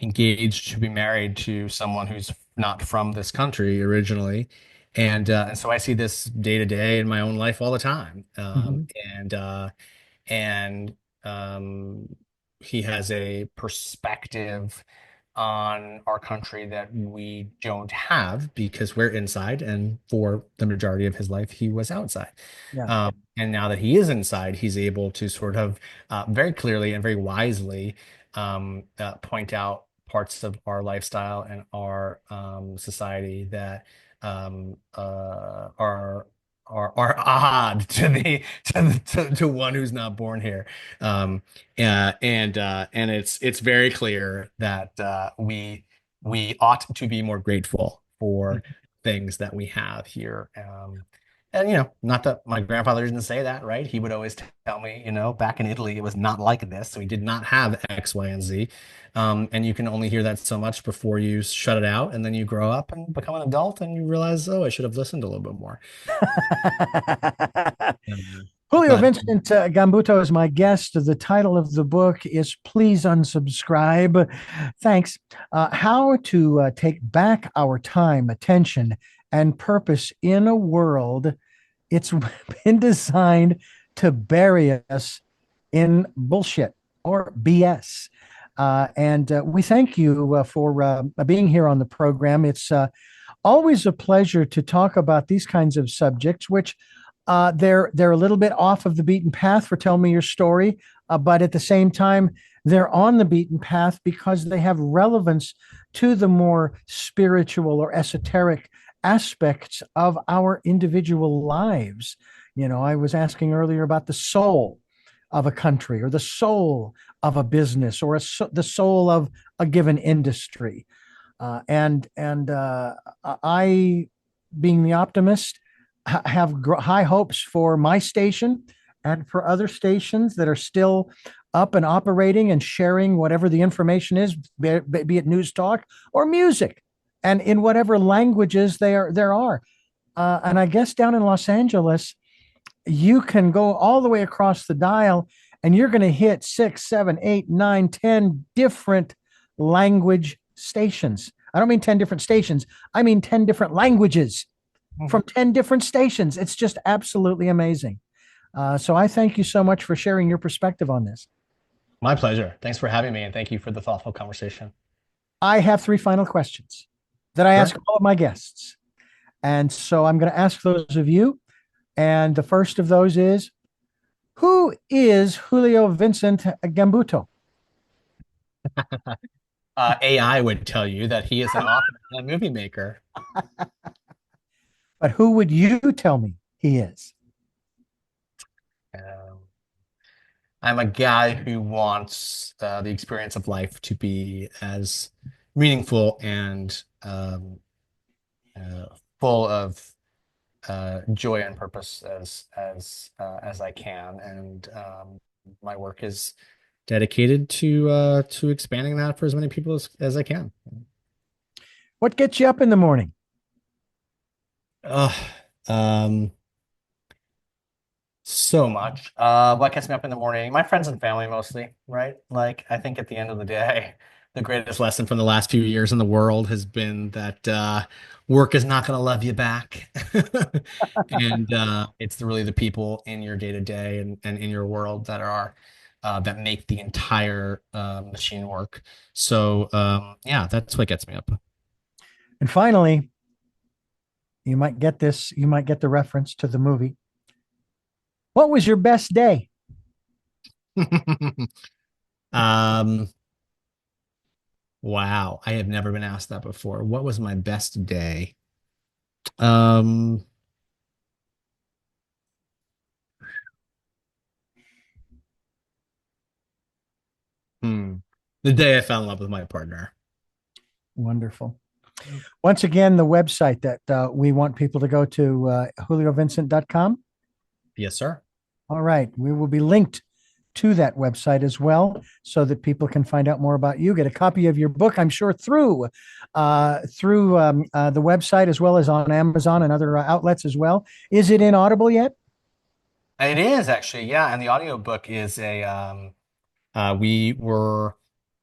engaged to be married to someone who's not from this country originally, and so I see this day to day in my own life all the time. Mm-hmm. And um, he has a perspective on our country that we don't have because we're inside, and for the majority of his life, he was outside. Yeah. And now that he is inside, he's able to sort of very clearly and very wisely point out parts of our lifestyle and our society that are are odd to to one who's not born here. Um, and it's very clear that we ought to be more grateful for things that we have here. And not that my grandfather didn't say that, right? He would always tell me, back in Italy, it was not like this. So we did not have X, Y, and Z. And you can only hear that so much before you shut it out, and then you grow up and become an adult, and you realize, oh, I should have listened a little bit more. Julio But Vincent Gambuto is my guest. The title of the book is Please Unsubscribe. Thanks. How to take back our time, attention, and purpose in a world it's been designed to bury us in bullshit or BS. And we thank you for being here on the program. It's always a pleasure to talk about these kinds of subjects, which they're a little bit off of the beaten path for Tell Me Your Story, but at the same time, they're on the beaten path because they have relevance to the more spiritual or esoteric aspects of our individual lives. I was asking earlier about the soul of a country or the soul of a business or the soul of a given industry. And I, being the optimist, have high hopes for my station and for other stations that are still up and operating and sharing whatever the information is, be it news talk or music, and in whatever languages there are. And I guess down in Los Angeles, you can go all the way across the dial and you're going to hit 6, 7, 8, 9, 10 different language stations. I don't mean 10 different stations. I mean 10 different languages from 10 different stations. It's just absolutely amazing. So I thank you so much for sharing your perspective on this. my pleasure. Thanks for having me, and thank you for the thoughtful conversation. I have 3 final questions that I ask Sure. all of my guests. And so I'm going to ask those of you. And the first of those is, who is Julio Vincent Gambuto? AI would tell you that he is an author and a movie maker. But who would you tell me he is? Um, I'm a guy who wants the experience of life to be as meaningful and uh, full of joy and purpose as I can, and my work is dedicated to expanding that for as many people as I can. What gets you up in the morning? Uh, um, so much. What gets me up in the morning? My friends and family mostly, right? Like, I think at the end of the day, the greatest lesson from the last few years in the world has been that work is not going to love you back. And it's really the people in your day to day and in your world that make the entire machine work. So yeah, that's what gets me up. And finally, you might get this, you might get the reference to the movie. What was your best day? Um, wow, I have never been asked that before. What was my best day? Um, hmm. The day I fell in love with my partner. Wonderful. Once again, the website that we want people to go to, juliovincent.com. Yes, sir. All right. We will be linked to that website as well so that people can find out more about you, get a copy of your book, I'm sure, through the website as well as on Amazon and other outlets as well. Is it in Audible yet? It is actually, yeah. And the audiobook is we were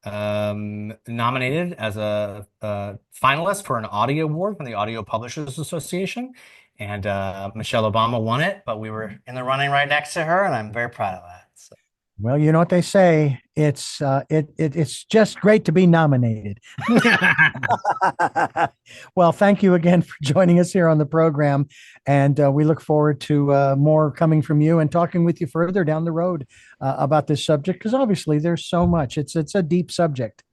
nominated as a finalist for an audio award from the Audio Publishers Association. And Michelle Obama won it, but we were in the running right next to her, and I'm very proud of that. So. Well, you know what they say. It's just great to be nominated. Well, thank you again for joining us here on the program, and we look forward to more coming from you and talking with you further down the road about this subject because obviously there's so much. It's a deep subject.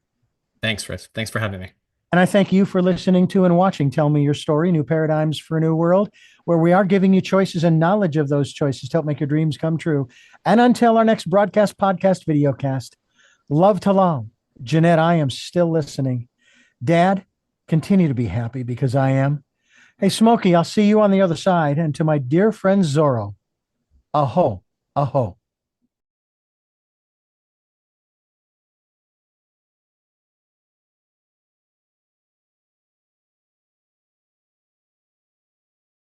Thanks, Chris. Thanks for having me. And I thank you for listening to and watching Tell Me Your Story: New Paradigms for a New World. where we are giving you choices and knowledge of those choices to help make your dreams come true. And until our next broadcast, podcast, video cast, love to long. Jeanette, I am still listening. Dad, continue to be happy because I am. Hey, Smokey, I'll see you on the other side. And to my dear friend Zorro, aho, aho.